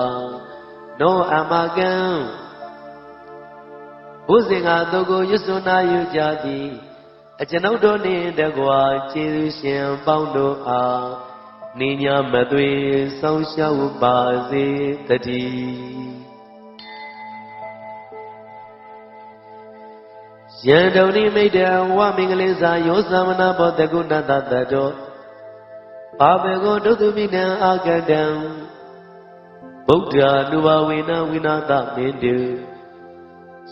[SPEAKER 2] နောအမကံဘုဇင်ကသုတ်ကိုရွတ်ဆိုနာယူကြသည်အကျွန်ုပ်တို့နှင့်တကွာကျေးဇူးရှင်ပေါင်းတို့အားနိညာမသွေဆောင်ရှောက်ပါစေတည်းယံတုန်ိမိတ်တဝမင်္ဂလိစာယောသမနာဘောတကုဏတတတောဘာဘေကိုဒုသုမိနံအာကတံဗုဒ္ဓနုဘဝေနဝိနာသမင်းတု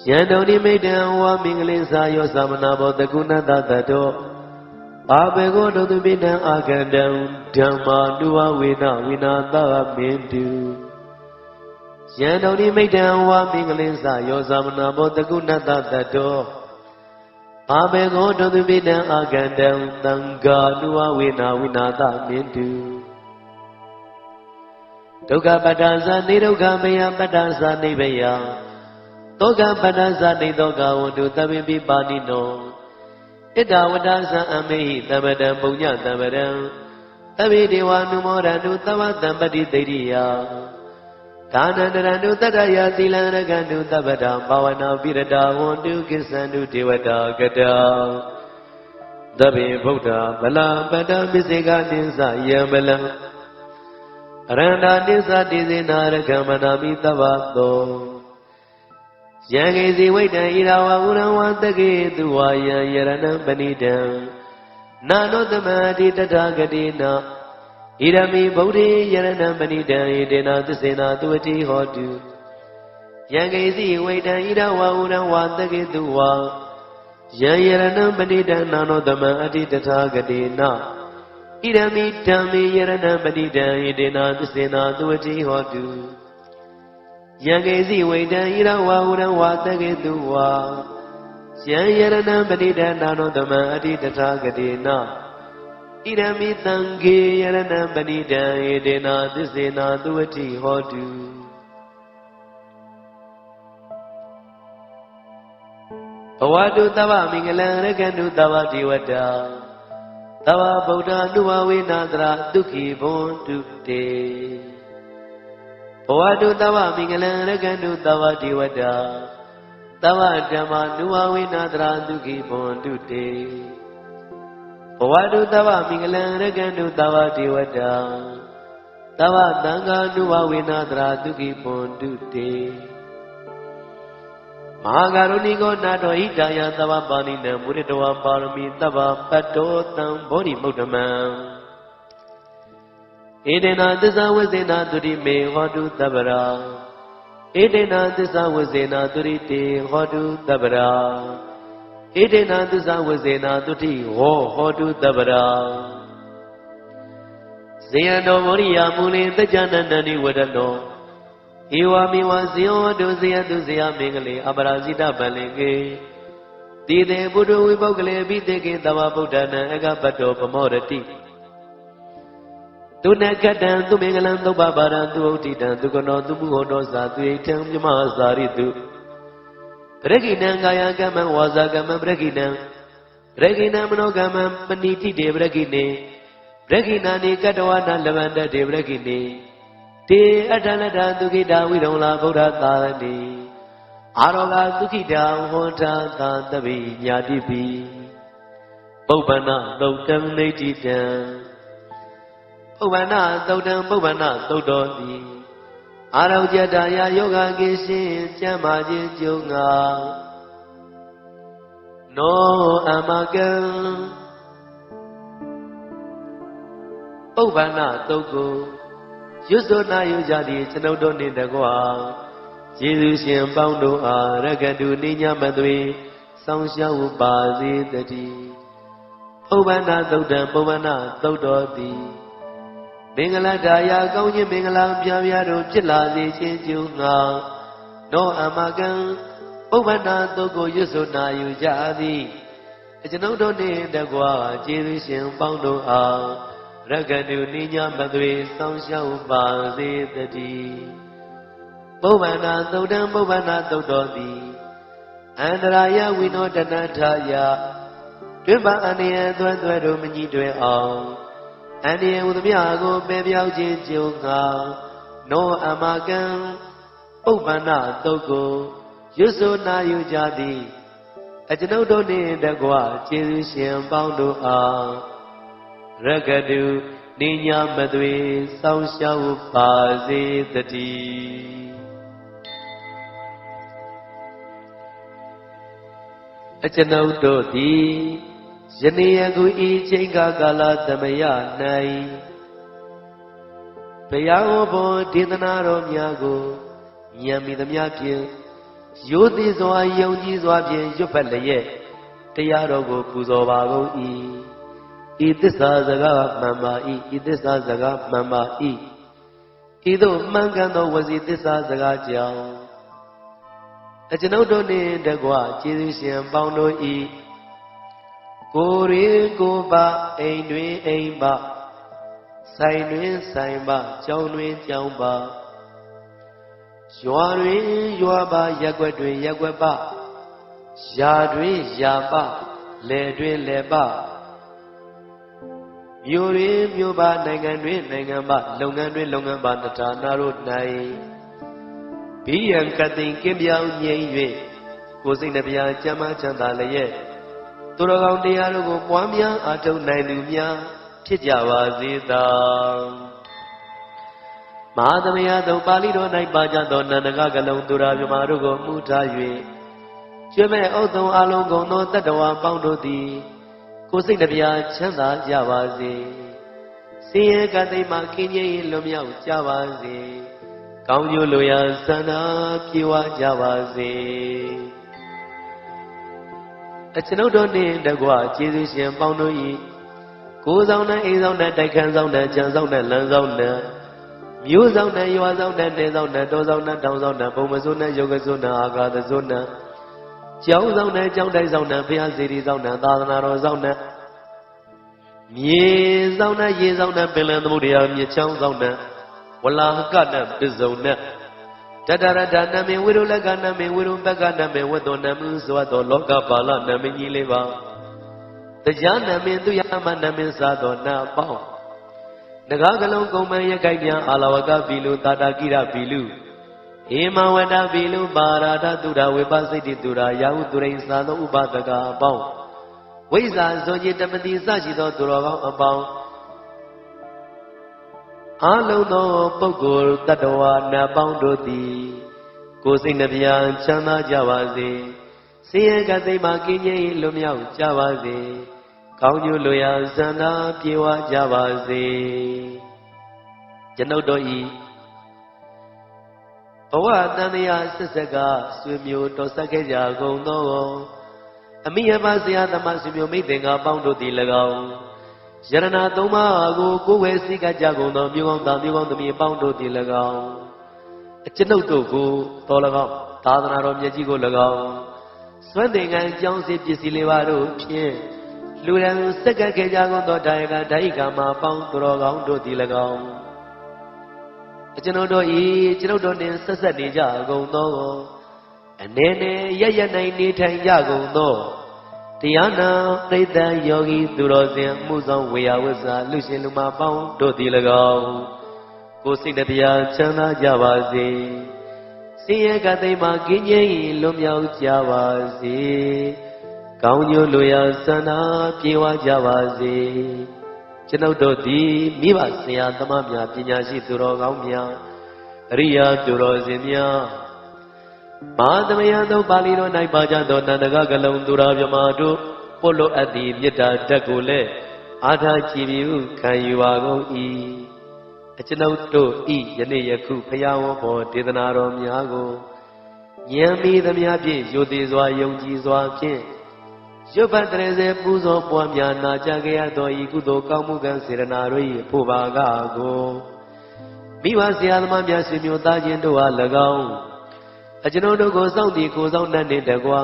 [SPEAKER 2] ယံတုန်ိမိတ်တဝမင်္ဂလိစာယောသမနာဘောတကုဏတတတောဘာဘေကိုဒုသုမိနံအာကတံဓမ္မာနုဘဝေနဝိနာသမင်းတုယံတုန်ိမိတ်တဝမင်္ဂလိစာယောသမနာဘောတကုဏတတတောဘာဘေကိုဒုသုပိတံအာကန္တံသံဃာနုဝဝေနာဝိနာသမင်းတုဒုက္ခပတ္တဇာနေဒုက္ခမယပတ္တဇာနေဘယသောကပတ္တဇာနေသောကဝန္တုသဗ္ဗိပိပါဏိနောဣတဝတ္တဇံအမေဟိသမ္ပတံပုညသမ္ပရံသဗ္ဗေဒေဝနုမောရန္တုသဗ္ဗတံပတိသိရိယဒါနန္တရန္တုတတ္တယသီလံရကန္တုသဗ္ဗတံဘာဝနာပိရတာဝန္တုကိသန္တုဒေဝတာကတောသဗ္ဗေဗုဒ္ဓဗလပတ္တပစ္စေကနိသယံဗလံအရန္တာနိသတိစေနာရကမနာမိသဗ္ဗသောယံကေစီဝိတံဣရာဝဥရဝတကေသူဝါယံယရဏံပဏိတံနာနောသမတိတထာဂတိနာဣရမိဗုဒ္ဓေယရဏံပဏိတံဣတေနသစ္စေနာသူဝတိဟောတုယံကေစီဝိတံဣရဝဥရဝတကေသူဝါယံယရဏံပဏိတံနာနောသမအတိတထာဂတိနာဣရမိဓမ္မေယရဏံပဏိတံဣတေနသစ္စေနာသူဝတိဟောတုယံကေစီဝိတံဣရဝဥရဝတကေသူဝါယံယရဏံပဏိတံနာနောသမအတိတထာဂတိနာဣရမိသံဃေယရဏံပဏိတံဣတေနသစ္စေနာသူဝတိဟောတုဘဝတုသဗ္ဗမင်္ဂလံရကန္တုသဗ္ဗဒေဝတာသဗ္ဗဗုဒ္ဓနုဘဝေနသရဒုက္ခိဘွန်တုတေဘဝတုသဗ္ဗမင်္ဂလံရကန္တုသဗ္ဗဒေဝတာသဗ္ဗဓမ္မာနုဘဝေနသရဒုက္ခိဘွန်တုတေဘဝတုသဗ္ဗမင်္ဂလံရကန္တုသဗ္ဗဒေဝတာသဗ္ဗသံဃာနုဘဝေနသရဒုက္ခိဘွန်တုတေမဟာကရုဏိကောနာတောဣတာယသဗ္ဗပါဏိနံမုရိတဝါပါရမီသဗ္ဗပတ္တောတံဘောဓိမုဒ္ဓမံဧတေနသစ္စာဝိဇေနသုတိမေဟောတုသဗ္ဗရာဧတေနသစ္စာဝိဇေနသုတိတေဟောတုသဗ္ဗရာဧတေနသစ္စာဝိဇေနသုတိဟောဟောတုသဗ္ဗရာဇေယံတော်မောရိယာမူလင်တကြနန္တနိဝရတောဧဝမေဝဇေယောတုဇေယတုဇေယမင်္ဂလေအပရာဇိတပလင်ကေတိတေဘုဒ္ဓဝိပုဂ္ဂလေပိတေကေသဗ္ဗဗုဒ္ဓနံအကပတ္တောပမောရတိသူနကတံသူမင်္ဂလံသုပ္ပပါရံသူဥဋ္ဌိတံသူကနောသူမှုဟောတောဇာသူဣထံမြမဇာရိတုပရကိဏံကာယကမ္မံဝါစာကမ္မံပရကိဏံပရကိဏံမနောကမ္မံပဏိတိတေပရကိနေပရကိဏာနိကတ္တဝနာလဗန္တတေပရကိနေတေအတ္တလတ္တသုခိတာဝိရုံလာဗုဒ္ဓသာရတိအာရောဂသုခိတာဟောတာသာတပိညာတိပိပုပ္ပန္နသုတ်တံနေတိတံပုပ္ပန္နသုတ်တံပုပ္ပန္နသုတ်တော်တိအာရောကြတာယယောဂကိရှင်ကျမ်းမာခြင်းကျုံငါနောအမကံပုပ္ပန္နသုတ်ကိုရွတ်ဆိုနာယူကြသည်ကျွန်ုပ်တို့နှင့်တကွာယေရှုရှင်ပေါင်းတို့အားရကတုနိညာမသွေဆောင်ရှောက်ပါစေတည်းပုပ္ပန္နသုတ်တံပုပ္ပန္နသုတ်တော်သည်မင်္ဂလာဒါယာကောင်းခြင်းမင်္ဂလာပြားပြားတို့ဖြစ်လာစေခြင်းကျုံငါနောအမကံ ပုဗ္ဗနာတုတ်ကိုရွတ်ဆိုနာယူကြသည်အကျွန်ုပ်တို့နှင့်တကွာကျေးဇူးရှင်ပေါင်းတို့အားရက္ခဏုနိညာမသွေစောင့်ရှောက်ပါစေတည်းပုဗ္ဗနာသုတ်တံပုဗ္ဗနာသုတ်တော်သည်အန္တရာယဝိနောတနထာယတွင်ပါအန္တရာယ်သွဲသွဲတို့မညီတွင်အောင်အန္တရာယ်ဟူသမျှကိုပယ်ပြောက်ခြင်းကြုံငါနောအမကံပုဗ္ဗနာသုတ်ကိုရွတ်ဆိုနာယူကြသည်အကျွန်ုပ်တို့နှင့်တကွကျေးဇူးရှင်ပေါင်းတို့အားရက္ခဏုနိညာမသွေစောင့်ရှောက်ပါစေတည်းအကျွန်ုပ်တို့သည်ယနေ့ယခုဤချိန်ကာလသမယ၌ဘုရားဟောပေါ်ဒေသနာတော်များကိုဉာဏ်မိသမျှဖြင့်ရိုသေစွာယုံကြည်စွာဖြင့်ရွတ်ဖတ်လျက်တရားတော်ကိုပူဇော်ပါကုန်၏ဤသစ္စာစကားမှန်ပါ၏ဤသစ္စာစကားမှန်ပါ၏ဤသို့မှန်ကန်သောဝစီသစ္စာစကားကြောင့်အကျွန်ုပ်တို့နှင့်တကွကျေးဇူးရှင်ပေါင်းတို့၏ကိုယ်ရေကိုယ်ပါအိမ်တွင်အိမ်ပါဆိုင်တွင်ဆိုင်ပါကျောင်းတွင်ကျောင်းပါရွာတွင်ရွာပါရက်ွက်တွင်ရက်ွက်ပါယာတွင်ယာပါလယ်တွင်လယ်ပါမြို့တွင်မြို့ပါနိုင်ငံတွင်နိုင်ငံပါလုပ်ငန်းတွင်လုပ်ငန်းပါတဌာနတို့၌ဘိယံကတိန်ကင်းပြောင်းငြိမ်၍ကိုယ်စိတ်နှပြချမ်းသာချမ်းသာလျက်သူတော်ကောင်းတရားတို့ကိုပွားများအားထုတ်နိုင်သူများဖြစ်ကြပါစေသာမဟာသမယသုတ်ပါဠိတော်၌ပါကြသောနန္ဒကကလုံးသူရာမြမတို့ကိုမှုထား၍ကျွဲ့မဲ့ဥသုံအလုံးကုန်သောတတ္တဝါပေါင်းတို့သည်ကိုယ်စိတ်နှပြချမ်းသာကြပါစေဆင်းရဲကတိမှကင်းခြင်းလွတ်မြောက်ကြပါစေကောင်းကျိုးလိုရာဆန္ဒပြေဝကြပါစေအကျွန်ုပ်တို့နှင့်တကွကျေးဇူးရှင်ပေါင်းတို့၏ကိုယ်ဆောင်နဲ့အိမ်ဆောင်နဲ့တိုက်ခန်းဆောင်နဲ့ခြံဆောင်နဲ့လမ်းဆောင်နဲ့မျိုးဆောင်နဲ့ရွာဆောင်နဲ့နေဆောင်နဲ့တောဆောင်နဲ့တောင်ဆောင်နဲ့ပုံမစိုးနဲ့ယုတ်ကစိုးနဲ့အာဃာတစိုးနဲ့ကျောင်းဆောင်နဲ့ကျောင်းတိုက်ဆောင်နဲ့ဘုရားစေတီဆောင်နဲ့သာသနာတော်ဆောင်နဲ့မြေဆောင်နဲ့ရေဆောင်နဲ့ပင်လယ်သမုဒ္ဒရာမြစ်ချောင်းဆောင်နဲ့ဝလာဟကနဲ့ပစ္စုံနဲ့တတရတနမေဝိရုလကနမေဝိရုပကနမေဝတ္တောနမုသောတောလောကပါဠနမေကြီးလေးပါတရားနမေသူယမနမေသာသောနာပေါင်းနဂါကလုံးကုံမရခိုက်ပြန်အာလဝကဘီလူတာတာကိရဘီလူဟေမဝတဘီလူပါရာဒသူရဝေပစိတ်တိသူရာယာဟုသူရိသာသောဥပဒကအပေါင်းဝိဇ္ဇာဇောจิตမတိစရှိသောသူတော်ကောင်းအပေါင်းအလုံးသောပုဂ္ဂိုလ်တ attva နတ်ပေါင်းတို့သည်ကိုယ်စိတ်နှပြချမ်းသာကြပါစေဆင်းရဲကသိမှကင်းခြင်းလွတ်မြောက်ကြပါစေကောင်းကျိုးလိုရာဆန္ဒပြေဝကြပါစေကျွန်ုပ်တို့ဤဘဝတန်တရားဆက်ဆက်ကဆွေမျိုးတော်ဆက်ခဲ့ကြကုန်သောအမိယမဆရာသမားဆွေမျိုးမိတ်သင်္ကာပေါင်းတို့သည်၎င်းယရဏသုံးပါးကိုကိုယ်ဝဲစိတ်ကကြကုန်သောမြို့ကောင်းသားမြို့ကောင်းသမီးပေါင်းတို့သည်၎င်းအကျွန်ုပ်တို့ကိုတော်၎င်းသာသနာတော်မြတ်ကြီးကို၎င်းစွမ်းသင်္ကန်းအကြောင်းစီပစ္စည်းလေးပါတို့ဖြင့်လူရန်စက်ကခဲ့ကြကုန်သောဒါယကဒိဋ္ဌိကာမပေါင်းတော်ကောင်းတို့သည်၎င်းအကျွန်ုပ်တို့ဤကျွန်ုပ်တို့နှင့်ဆက်ဆက်နေကြကုန်သောအနေနဲ့ရရနိုင်နေထိုင်ကြကုန်သောတရားနာပရိသတ်ယောဂီသူတော်စင်မှုဆောင်ဝေယဝဇ္ဇာလူရှင်လူမပေါင်းတို့သည်၎င်းကိုယ်စိတ်နှပြချမ်းသာကြပါစေဆင်းရဲကတိမှကင်းခြင်းလွတ်မြောက်ကြပါစေကောင်းကျိုးလိုရာဆန္ဒပြေဝကြပါစေကျွန်ုပ်တို့သည်မိဘဆရာသမားများပညာရှိသူတော်ကောင်းများအရိယာသူတော်စင်များမဟာသမယသောပါဠိတော်၌ပါကြသောနန္ဒကကလုံးသူရာမြမတို့ပို့လို့အပ်သည့်မေတ္တာဓာတ်ကိုလည်းအာထာကြည်ပြုခံယူပါကုန်၏အကျွန်ုပ်တို့ဤယနေ့ယခုဖယားဝေါ်ပေါ်ဒေသနာတော်များကိုဉာဏ်မီသမျှဖြင့်ရိုသေစွာယုံကြည်စွာဖြင့်ရွတ်ပတ်တရေစေပူဇော်ပွားများနာကြားကြရသောဤကုသိုလ်ကောင်းမှုကံစေရနာတို့၏ဖို့ပါကကိုမိဘဆရာသမားများဆွေမျိုးသားချင်းတို့အား၎င်း အကျွန်ုပ်တို့ကိုစောင့်တည်ကိုစောင့်နှံ့နေတကွာ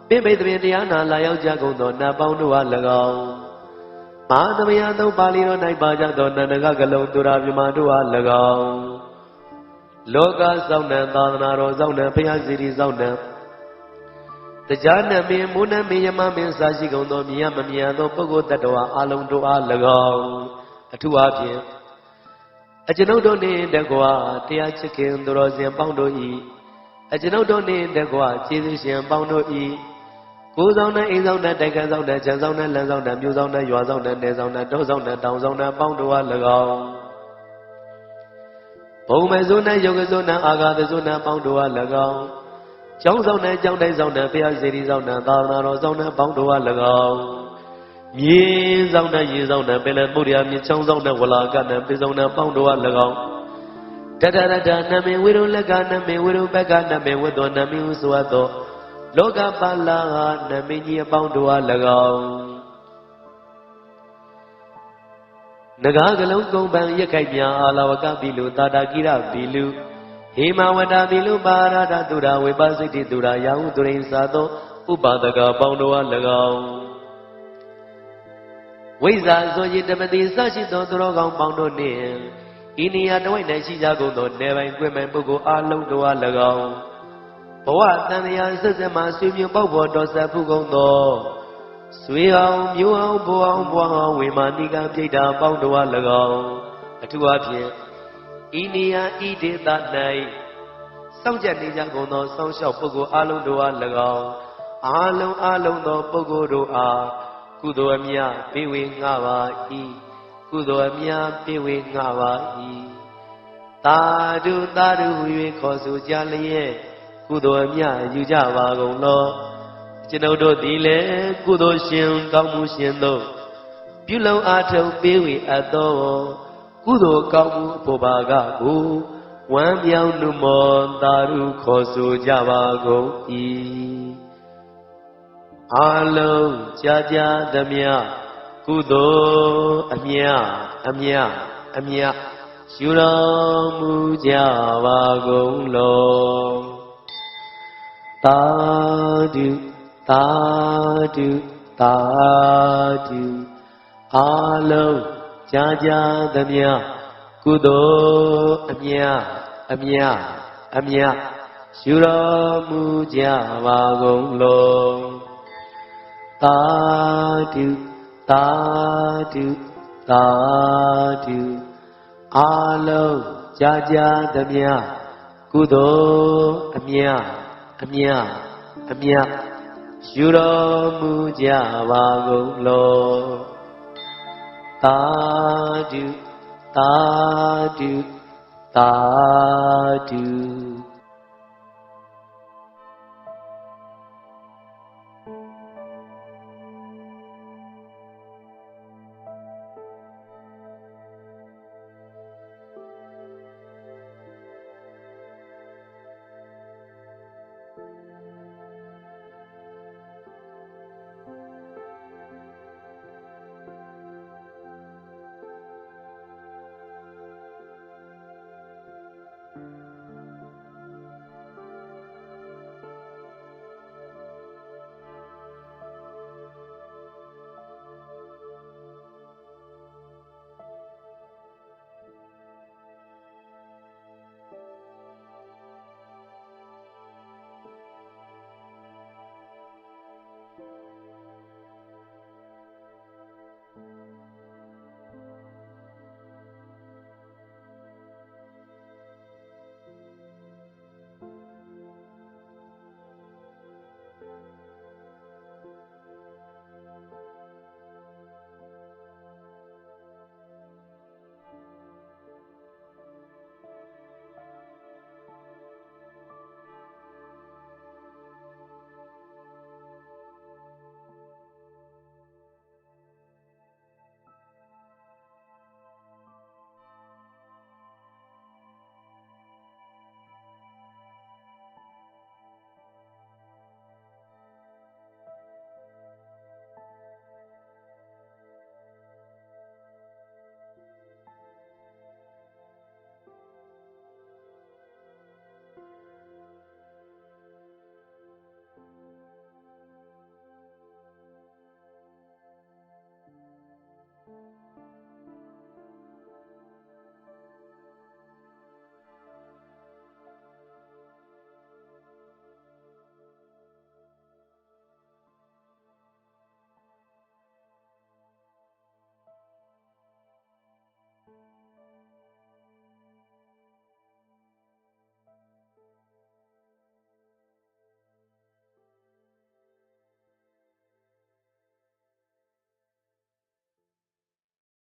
[SPEAKER 2] ပိပိသဖြင့်တရားနာလာရောက်ကြကုန်သောနတ်ပေါင်းတို့အား၎င်းမဟာသမယသုံးပါဠိတော်၌ပါကြသောနန္ဒကကလုံးသူရာပြမတို့အား၎င်းလောကစောင့်နှံသာသနာတော်စောင့်နှံဘုရားစီရီစောင့်နှံတရားနှံမင်းမူနှံမင်းယမမင်းစာရှိကုန်သောမြတ်မမြတ်သောပုဂ္ဂိုလ်တ attva အလုံးတို့အား၎င်းအထူးအားဖြင့်အကျွန်ုပ်တို့နှင့်တကွာတရားချစ်ခင်သူတော်စင်ပေါင်းတို့၏အကျွန်ုပ်တို့နှင့်တကွာကျေးဇူးရှင်ပေါင်းတို့၏ကိုယ်ဆောင်တဲ့အိမ်ဆောင်တဲ့တိုက်ခန်းဆောင်တဲ့ခြံဆောင်တဲ့လမ်းဆောင်တဲ့မြို့ဆောင်တဲ့ရွာဆောင်တဲ့နယ်ဆောင်တဲ့တောဆောင်တဲ့တောင်ဆောင်တဲ့ပေါင်းတို့အား၎င်းဘုံမဇုနဲ့ယုတ်ကဇုနဲ့အာဂါသဇုနဲ့ပေါင်းတို့အား၎င်းကျောင်းဆောင်တဲ့ကျောင်းတိုင်းဆောင်တဲ့ဘုရားစေတီဆောင်တဲ့သာသနာတော်ဆောင်တဲ့ပေါင်းတို့အား၎င်းမြေဆောင်တဲ့ရေဆောင်တဲ့ပင်လယ်ပုရိယာမြေချောင်းဆောင်တဲ့ဝလာကနဲ့ပြေဆောင်တဲ့ပေါင်းတို့အား၎င်းတတရတနမေဝိရုလကနမေဝိရုပကနမေဝတ္တနမေဟုဆိုသောလောကပါလာနမေကြီးအပေါင်းတို့အား၎င်းနဂါကလုံးကုံပံရက်ခိုက်မြအာလဝကပိလူတာတာကိရပိလူဟေမဝတ္တပိလူပါရဒတုရဝေပစိတိတုရယာဟုသူရိသာသောဥပါဒကပေါင်းတို့အား၎င်းဝိဇ္ဇာဆိုရင်တမတိစရှိသောသူတော်ကောင်းပေါင်းတို့နှင့်ဤနေရာတဝိုက်၌ရှိကြကုန်သောနေပိုင်ကွယ်မဲ့ပုဂ္ဂိုလ်အလုံးတို့အား၎င်းဘဝတန်တရားဆက်ဆက်မှဆွေမျိုးပေါက်ပေါ်တော်ဆက်ဖူးကုန်သောဆွေအောင်မျိုးအောင်ဘွားအောင်ဘွားအောင်ဝေမာနိကပြိတ္တာပေါင်းတို့အား၎င်းအထူးအားဖြင့်ဤနေရာဤဒေသ၌စောင့်ကြနေကြကုန်သောစောင့်ရှောက်ပုဂ္ဂိုလ်အလုံးတို့အား၎င်းအလုံးသောပုဂ္ဂိုလ်တို့အားကုသိုလ်အမြတ်ပေးဝေငှပါ၏ကုသိုလ်အမြတ်ပေးဝေငှပါ၏သာဓုသာဓုဟူ၍ခေါ်ဆိုကြလျက်ကုသိုလ်အမြတ်ယူကြပါကုန်လောကျွန်ုပ်တို့သည်လည်းကုသိုလ်ရှင်ကောင်းမှုရှင်တို့ပြုလုံးအားထုတ်ပေးဝေအပ်သောကုသိုလ်ကောင်းမှုဘုဘာကကိုဝမ်းမြောက်နှုမောသာဓုခေါ်ဆိုကြပါကုန်၏အလုံးကြာကြာသမျှကုသိုလ်အမြတ်ယူတော်မူကြပါကုန်လောသာဓုသာဓုသာဓုအလုံးကြာကြာသမျှကုသိုလ်အမြတ်ယူတော်မူကြပါကုန်လောသာဓုသာဓုသာဓုအလုံးကြာကြာသမျှကုသိုလ်အမြတ်ယူတော်မူကြပါကုန်လောသာဓုသာဓုသာဓု